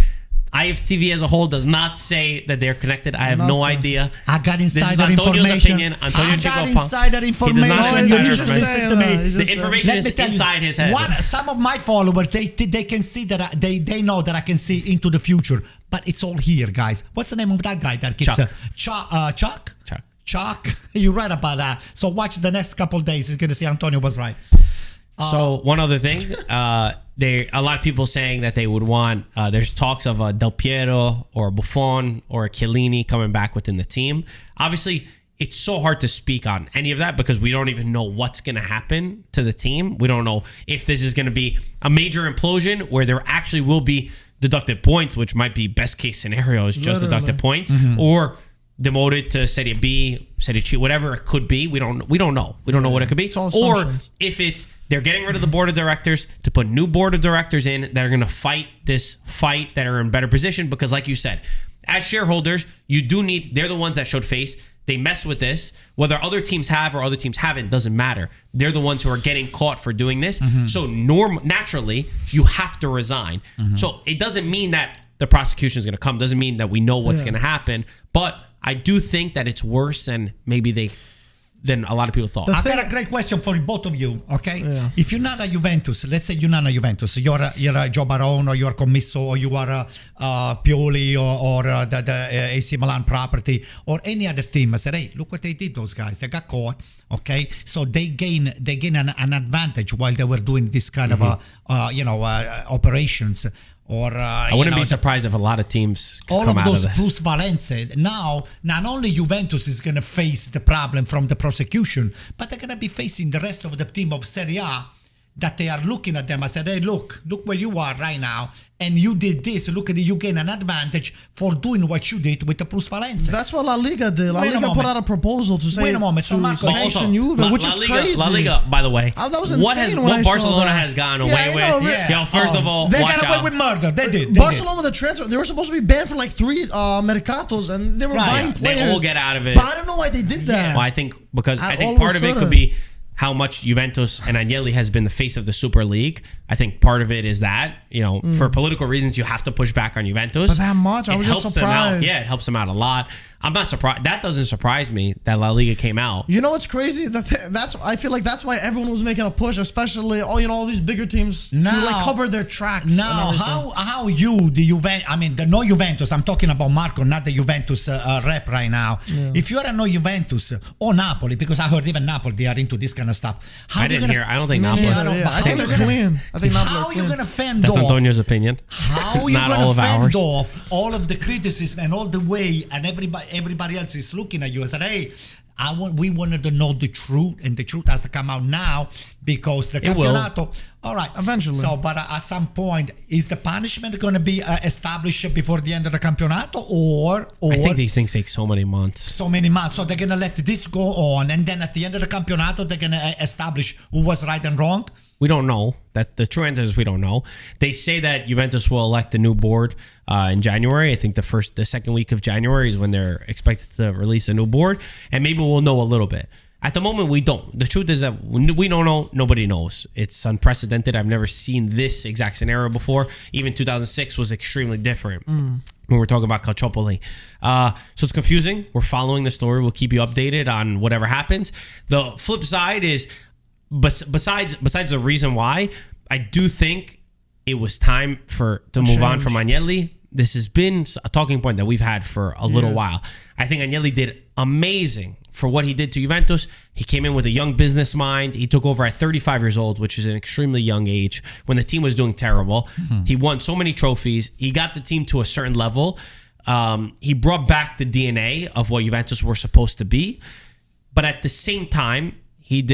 IFTV as a whole does not say that they're connected. I have no idea. I got insider this is Antonio's information. Opinion. Antonio I got Cinquepalmi. insider information. He does not have You insider just listen to me. The information is inside his head. Some of my followers, they can see that they know that I can see into the future, but it's all here, guys. What's the name of that guy that keeps Chuck? You're right about that. So watch the next couple of days. You're gonna see Antonio was right. So one other thing, a lot of people saying that they would want. There's talks of a Del Piero or Buffon or a Chiellini coming back within the team. Obviously, it's so hard to speak on any of that because we don't even know what's going to happen to the team. We don't know if this is going to be a major implosion where there actually will be deducted points, which might be best case scenario is just deducted points, or demoted to Serie B, Serie C, whatever it could be. We don't know. We don't know what it could be. Or if it's they're getting rid of the board of directors to put new board of directors in that are going to fight this fight, that are in better position. Because like you said, as shareholders, they're the ones that showed face. They mess with this. Whether other teams have or other teams haven't, doesn't matter. They're the ones who are getting caught for doing this. So naturally, you have to resign. So it doesn't mean that the prosecution is going to come. Doesn't mean that we know what's going to happen. But I do think that it's worse than than a lot of people thought. I've got a great question for both of you, okay? Yeah. If you're not a Juventus, let's say you're not a Juventus, you're a Joe Barone or you're Commisso or you are Pioli or the AC Milan property or any other team. I said, hey, look what they did, those guys. They got caught, okay? So they gain an advantage while they were doing this kind of operations. Or I wouldn't be surprised if a lot of teams all come of out those of this. plus Valenze. Now, not only Juventus is going to face the problem from the prosecution, but they're going to be facing the rest of the team of Serie A that they are looking at them. I said, hey, look where you are right now. And you did this. Look at it. You gain an advantage for doing what you did with the plus Valenze. That's what La Liga did. La Liga put out a proposal to say to sanction Juve, which is crazy. La Liga, by the way, that was insane what Barcelona has gone away with. First of all, they got away with murder. They did. Barcelona, the transfer, they were supposed to be banned for like 3 mercatos, and they were buying players. They all get out of it. But I don't know why they did that. Well, I think part of it could be how much Juventus and Agnelli has been the face of the Super League. I think part of it is that, for political reasons, you have to push back on Juventus. But that much? I was just surprised. Yeah, it helps them out a lot. I'm not surprised. That doesn't surprise me that La Liga came out. You know what's crazy? I feel like that's why everyone was making a push, especially all these bigger teams to like cover their tracks. Now, how you the Juventus? I mean, the no Juventus. I'm talking about Marco, not the Juventus rep right now. Yeah. If you are a no Juventus or Napoli, because I heard even Napoli they are into this kind of stuff. I didn't hear. I don't think Napoli. I think they're clean. I think Napoli. How are you gonna fend That's off? That's Antonio's opinion. How are you gonna fend off all of the criticism and all the way, and everybody else is looking at you and said, "Hey, we wanted to know the truth, and the truth has to come out now because the campionato." All right, eventually. So, but at some point, is the punishment going to be established before the end of the campionato, or I think these things take so many months. So they're going to let this go on, and then at the end of the campionato, they're going to establish who was right and wrong. We don't know. That the true answer is we don't know. They say that Juventus will elect a new board in January. I think the second week of January is when they're expected to release a new board, and maybe we'll know a little bit. At the moment, we don't. The truth is that we don't know. Nobody knows. It's unprecedented. I've never seen this exact scenario before. Even 2006 was extremely different when we're talking about Calciopoli. So it's confusing. We're following the story. We'll keep you updated on whatever happens. The flip side is, besides the reason why, I do think it was time to move on from Agnelli. This has been a talking point that we've had for a little while. I think Agnelli did amazing for what he did to Juventus. He came in with a young business mind. He took over at 35 years old, which is an extremely young age when the team was doing terrible. He won so many trophies. He got the team to a certain level. He brought back the DNA of what Juventus were supposed to be. But at the same time, he's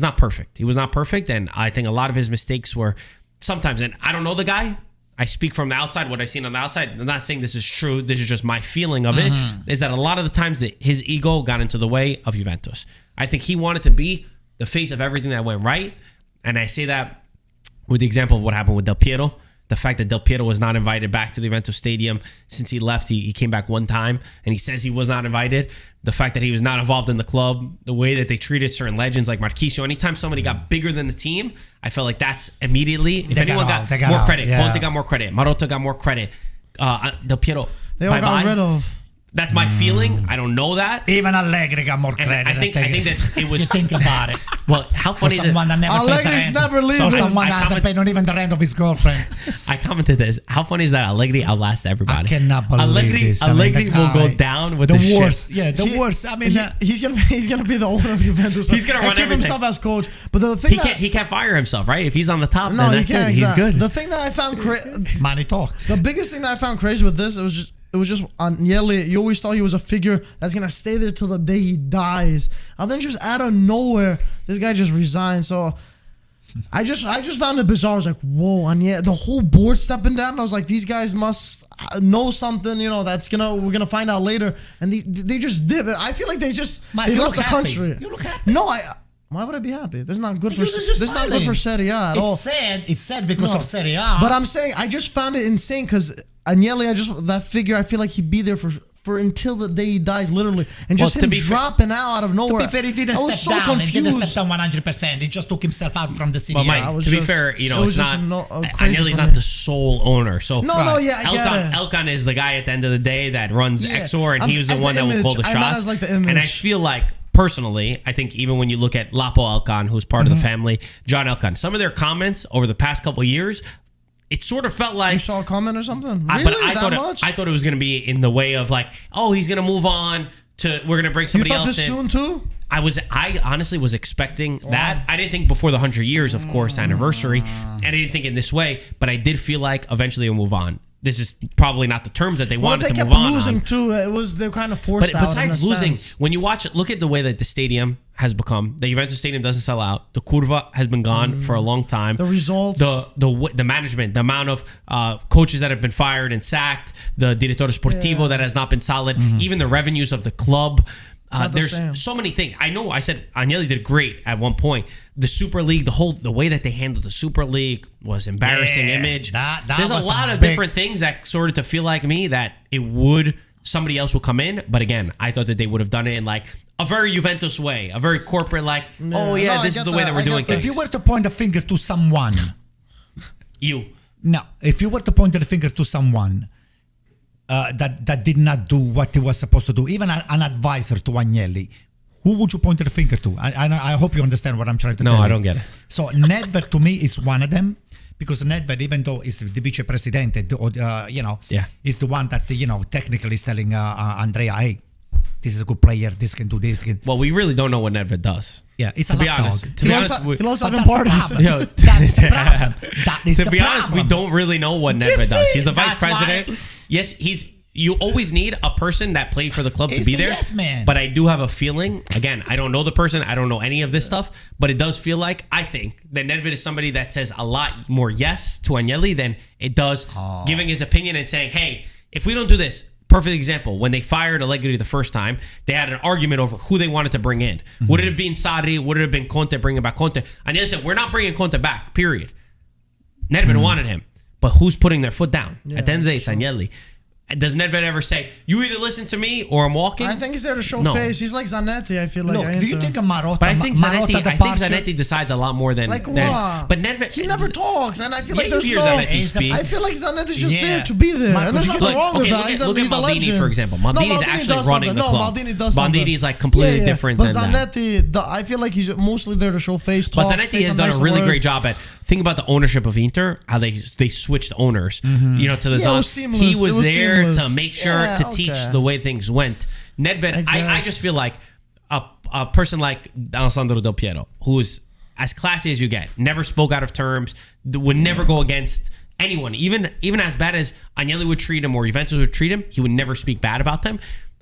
not perfect. He was not perfect. And I think a lot of his mistakes were sometimes, and I don't know the guy. I speak from the outside, what I've seen on the outside. I'm not saying this is true. This is just my feeling of it, is that a lot of the times that his ego got into the way of Juventus. I think he wanted to be the face of everything that went right. And I say that with the example of what happened with Del Piero. The fact that Del Piero was not invited back to the Juventus stadium since he left. He came back one time, and he says he was not invited. The fact that he was not involved in the club, the way that they treated certain legends like Marchisio. Anytime somebody got bigger than the team, I felt like that's immediately, if anyone got more credit, Conte got more credit, Marotta got more credit, Del Piero, they all got rid of. That's my feeling. I don't know that. Even Allegri got more credit. I think that it was. You think about it. Well, how funny is it? Allegri's never leaving. So someone hasn't paid not even the rent of his girlfriend. I commented this. How funny is that Allegri outlasts everybody? I cannot believe this. Allegri will go down with the worst. Yeah, the worst. I mean, he's gonna be the owner of Juventus. He's gonna run everything. Keep himself as coach. But the thing he can't fire himself, right? If he's on the top, then that's it. He's good. The thing that I found money talks. The biggest thing that I found crazy with this, it was just Agnelli. You always thought he was a figure that's gonna stay there till the day he dies, and then just out of nowhere, this guy just resigned. So I just found it bizarre. I was like, whoa, Agnelli, the whole board stepping down. I was like, these guys must know something, that's we're gonna find out later. And they just did it. I feel like they left the country. You look happy. No, why would I be happy? This is not good for Serie A at all. It's sad because of Serie A. But I'm saying I just found it insane because Agnelli, that figure, I feel like he'd be there for until the day he dies, literally, and just him dropping out of nowhere. To be fair, he didn't step down. He didn't step down 100%. He just took himself out from the city. But Mike, to be fair, it's not. Agnelli's not the sole owner. So Elkan is the guy at the end of the day that runs Exor, and he was the one that will call the shots. And I feel like, personally, I think even when you look at Lapo Elkan, who's part of the family, John Elkan, some of their comments over the past couple of years, it sort of felt like... You saw a comment or something? Really? But I thought it was going to be in the way of like, oh, he's going to move on to... We're going to bring somebody else in. You thought this soon too? I honestly was expecting that. I didn't think before the 100 years, of course, anniversary. And I didn't think in this way. But I did feel like eventually he'll move on. This is probably not the terms that they wanted to move on. They kept losing too. They kind of forced out. But besides losing, when you watch it, look at the way that the stadium has become. The Juventus stadium doesn't sell out. The Curva has been gone for a long time. The results, the management, the amount of coaches that have been fired and sacked, the direttore sportivo that has not been solid, even the revenues of the club. There's so many things. I know I said Agnelli did great at one point. The Super League, the way that they handled the Super League was embarrassing image. There's a lot of different things that sort of to feel like me that somebody else will come in. But again, I thought that they would have done it in like a very Juventus way, a very corporate this is the way that we're doing things. If you were to point a finger to someone, if you were to point the finger to someone, that did not do what he was supposed to do, even an advisor to Agnelli, who would you point the finger to? I hope you understand what I'm trying to tell you. No, I don't get it. So Nedved to me is one of them, because Nedved, even though he's the vice president, is the one that technically is telling Andrea, hey, this is a good player, this can do this. Well, we really don't know what Nedved does. Yeah, it's To a be lapdog. honest, to be honest, He loves But having that's the parties. problem. Yo, That is the problem. That is to the be honest, we problem. don't really know what Nedved see? does. He's the vice That's why- president. Yes, you always need a person that played for the club to He's be the there. yes man. But I do have a feeling, again, I don't know the person, I don't know any of this stuff, but it does feel like, I think, that Nedved is somebody that says a lot more yes to Agnelli than it does giving his opinion and saying, hey, if we don't do this, perfect example, when they fired Allegri the first time, they had an argument over who they wanted to bring in. Would it have been Sarri? Would it have been Conte bringing back Conte? Agnelli said, we're not bringing Conte back, period. Nedved wanted him. But who's putting their foot down? At the end of the day, it's Agnelli. Does Nedved ever say, you either listen to me or I'm walking? I think he's there to show No. face. He's like Zanetti, I feel like. Look, do you think Marotta? But I think Marotta Zanetti decides a lot more than... Like than what? but Nedved... He never talks, and I feel Yeah, like you there's hear no... Zanetti speak. I feel like Zanetti's just Yeah. there to be there. Marco, And there's do you- nothing wrong with okay, that. look at He's a Maldini, legend. for example. Maldini's actually does running the something. club. No, Maldini does something. Maldini's like completely different but than that. Zanetti, I feel like he's mostly there to show face, But talk, Zanetti say has some done nice a really great words. job at... Think about the ownership of Inter, how they switched owners, to the Yeah, it was zone. seamless. He It was was there seamless. to make sure Yeah, to teach okay. the way things went. Nedved, I Exactly. just feel like a person like Alessandro Del Piero, who is as classy as you get, never spoke out of terms, would never go against anyone, even as bad as Agnelli would treat him or Juventus would treat him, he would never speak bad about them.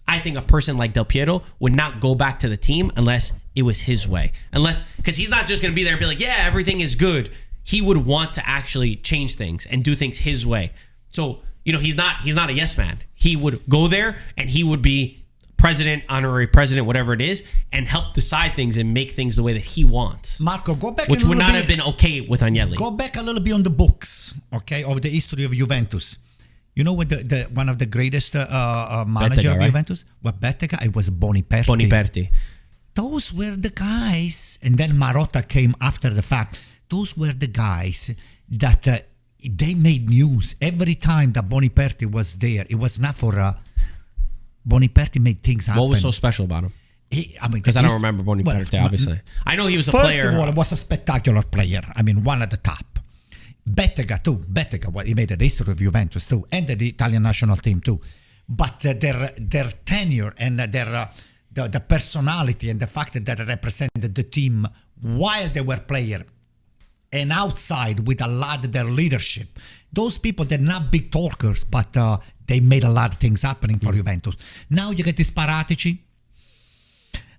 I think a person like Del Piero would not go back to the team unless it was his way. Because he's not just going to be there and be like, yeah, everything is good. He would want to actually change things and do things his way. So, he's not a yes man. He would go there and he would be president, honorary president, whatever it is, and help decide things and make things the way that he wants. Marco, go back Which a would little not bit. have been okay with Agnelli. Go back a little bit on the books, okay, of the history of Juventus. You know what the one of the greatest manager Bettega, of right? Juventus? What Bettega? It was Boniperti. Boniperti. Those were the guys, and then Marotta came after the fact. Those were the guys that they made news every time that Boniperti was there. It was not for Boniperti made things happen. What was so special about him? Because I don't remember Boniperti, obviously. I know he was a First player. of all, it was a spectacular player. I mean, one at the top. Bettega too. Bettega, he made the history of Juventus too, and the Italian national team too. But their tenure and the personality and the fact that they represented the team while they were player and outside with a lot of their leadership. Those people, they're not big talkers, but they made a lot of things happening for Juventus. Now you get this Paratici.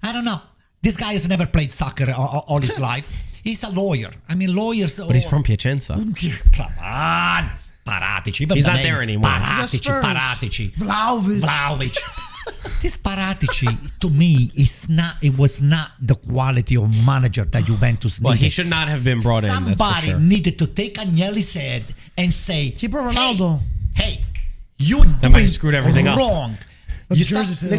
I don't know. This guy has never played soccer all his life. He's a lawyer. I mean, lawyers... But he's from Piacenza. Come on. Paratici. Even He's the not name. there anymore. Paratici. Vlahovic. This Paratici, to me, it was not the quality of manager that Juventus needed. Well, he should not have been brought in, that's for Somebody sure. needed to take Agnelli's head and say, Keep it Ronaldo. Hey, you That might have screwed everything up. wrong. But You jersey sales.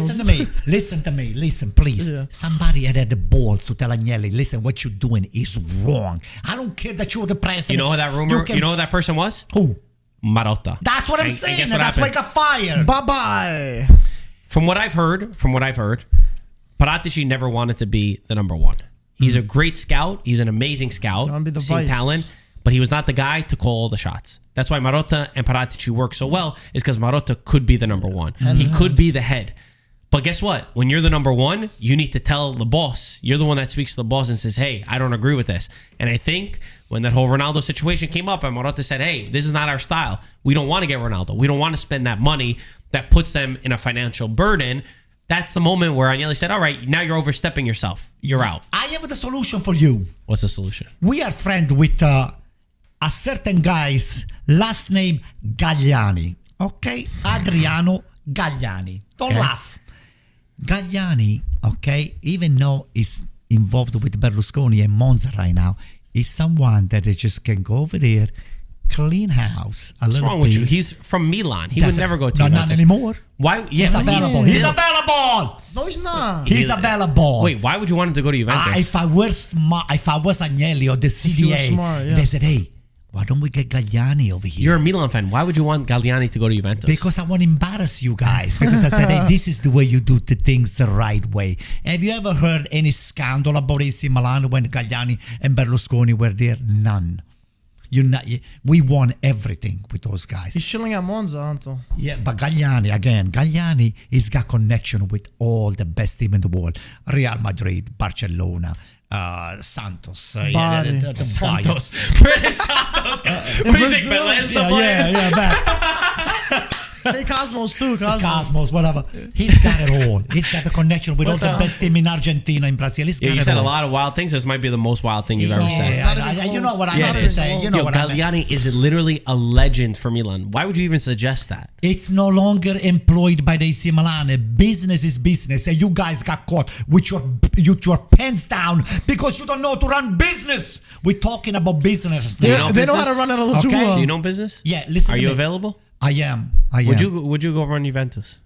listen to me, listen, please. Yeah. Somebody had the balls to tell Agnelli, listen, what you're doing is wrong. I don't care that you're the president. You know who that person was? Who? Marotta. That's what I'm And saying. guess what That's why he happened? got fired. Bye-bye. From what I've heard, Paratici never wanted to be the number one. He's a great scout. He's an amazing scout. Wanna be the Seeing vice. talent, but he was not the guy to call all the shots. That's why Marotta and Paratici work so well, is because Marotta could be the number one. He could be the head. But guess what? When you're the number one, you need to tell the boss. You're the one that speaks to the boss and says, hey, I don't agree with this. And I think when that whole Ronaldo situation came up and Marotta said, hey, this is not our style. We don't want to get Ronaldo. We don't want to spend that money that puts them in a financial burden. That's the moment where Agnelli said, all right, now you're overstepping yourself. You're out. I have the solution for you. What's the solution? We are friends with a certain guy's last name Galliani. Okay? Adriano Galliani. Don't Okay. laugh. Galliani, okay, even though he's involved with Berlusconi and Monza right now, is someone that just can go over there, clean house a What's little wrong bit. with you? He's from Milan. He would never go to No, Juventus. not anymore. Why? Yeah, He's but available. He's available. No, he's not. He's available. Wait, why would you want him to go to Juventus? If I was Agnelli or the he was CDA, smart, yeah. they said, hey, why don't we get Galliani over here? You're a Milan fan. Why would you want Galliani to go to Juventus? Because I want to embarrass you guys. Because I said, hey, this is the way you do the things the right way. Have you ever heard any scandal about AC Milan when Galliani and Berlusconi were there? None. We won everything with those guys. He's chilling at Monza, Anto. Yeah, but Galliani, he's got connection with all the best team in the world. Real Madrid, Barcelona, Santos. Santos. Santos. What do you think, man? Let's Yeah, Say Cosmos too. Cosmos, whatever. He's got it all. He's got the connection with all the best team in Argentina, in Brazil. He's got you it said all. a lot of wild things. This might be the most wild thing you've ever said. Yeah, you know what I meant to say. You know what I meant. Galliani is literally a legend for Milan. Why would you even suggest that? It's no longer employed by the AC Milan. Business is business. And you guys got caught with your pants down because you don't know to run business. We're talking about business. They know how to run it a little too well. Do you know business? Yeah, listen. Are to you me. available? I am. Would you go run Juventus?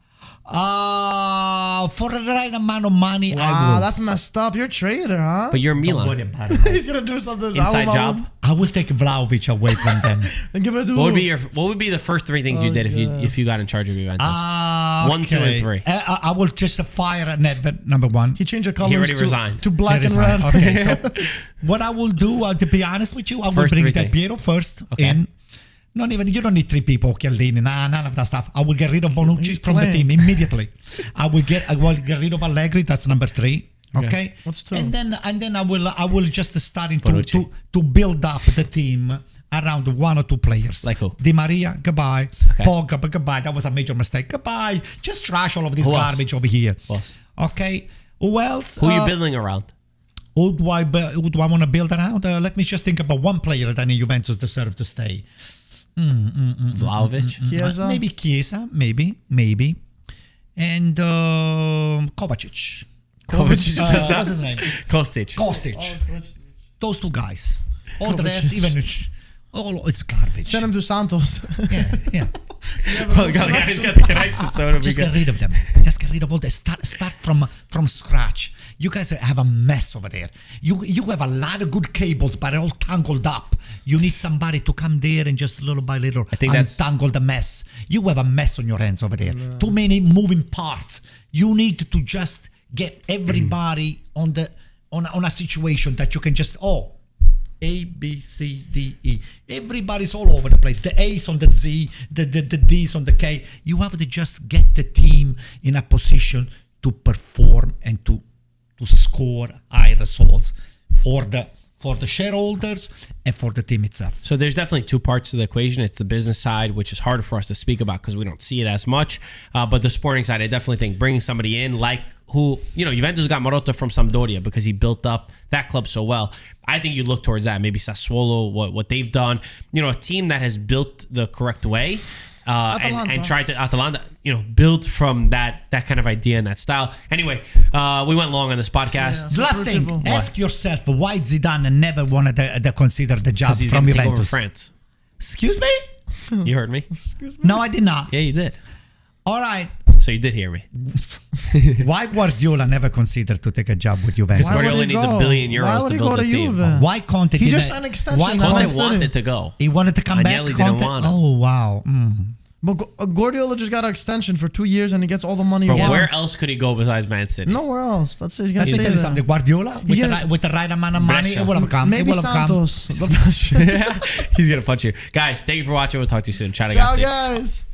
For the right amount of money, I Wow, will. that's messed up. You're a traitor, huh? But you're Don't worry Milan. about it. He's gonna do something Inside job. I will take Vlahovic away from them. and give it to What would be the first three things you did if you got in charge of Juventus? 1, 2, and 3. I will just fire Nedved, number one. He changed the colors He already resigned. to black He and resigned. red. Okay, so what I will do, to be honest with you, I will First bring three Del things. Piero first Okay. in. You don't need 3 people, Chiellini, none of that stuff. I will get rid of Bonucci He's from playing. the team immediately. I will get rid of Allegri, that's number 3. Okay. What's 2? And then I will just starting Bonucci. to build up the team around 1 or 2 players. Like who? Di Maria, goodbye. Okay. Pogba, goodbye. That was a major mistake. Goodbye. Just trash all of this Who else? garbage over here. Who else? Okay. Who else? Who are you building around? Who do I want to build around? Let me just think about one player that in Juventus deserve to stay. Vlahovic? Chiesa? Maybe Chiesa, maybe. And Kovacic. What's his name? Kostic. Kostic. Those 2 guys. All the rest, even it's garbage. Send him to Santos. Yeah. Galliani's got the connection, so it'll be Just get good. rid of them. Just get rid of all this. Start from scratch. You guys have a mess over there. You have a lot of good cables, but they're all tangled up. You need somebody to come there and just little by little untangle the mess. You have a mess on your hands over there. Too many moving parts. You need to just get everybody on a situation that you can just A, B, C, D, E. Everybody's all over the place. The A's on the Z, the D's on the K. You have to just get the team in a position to perform and to score high results for the shareholders and for the team itself. So there's definitely 2 parts to the equation. It's the business side, which is harder for us to speak about because we don't see it as much. But the sporting side, I definitely think bringing somebody in like who, Juventus got Marotta from Sampdoria because he built up that club so well. I think you look towards that. Maybe Sassuolo, what they've done. A team that has built the correct way. And tried to Atalanta, build from that kind of idea and that style. Anyway, we went long on this podcast. Yeah. Last thing, ask yourself why Zidane never wanted to consider the job He's from going to take over Juventus. France. Excuse me? You heard me? No, I did not. Yeah, you did. All right. So you did hear me. Why Guardiola never considered to take a job with Juventus? Why would Guardiola he needs go? $1 billion Why euros would to he build go the to team. Juve? Why Conte He didn't? just signed an extension. Why Conte Conte wanted to go. He wanted to come back. Agnelli didn't Conte. want him. Oh wow. But Guardiola just got an extension for 2 years and he gets all the money But he wants. where else could he go besides Man City? Nowhere else. That's it. He's gonna Let me stay tell you there. something. Guardiola with, Yeah. with the right amount of money, Brescia. it will have come. Maybe it will have come. Santos. He's going to punch you. Guys, thank you for watching. We'll talk to you soon. Ciao, Ciao, ragazzi. guys.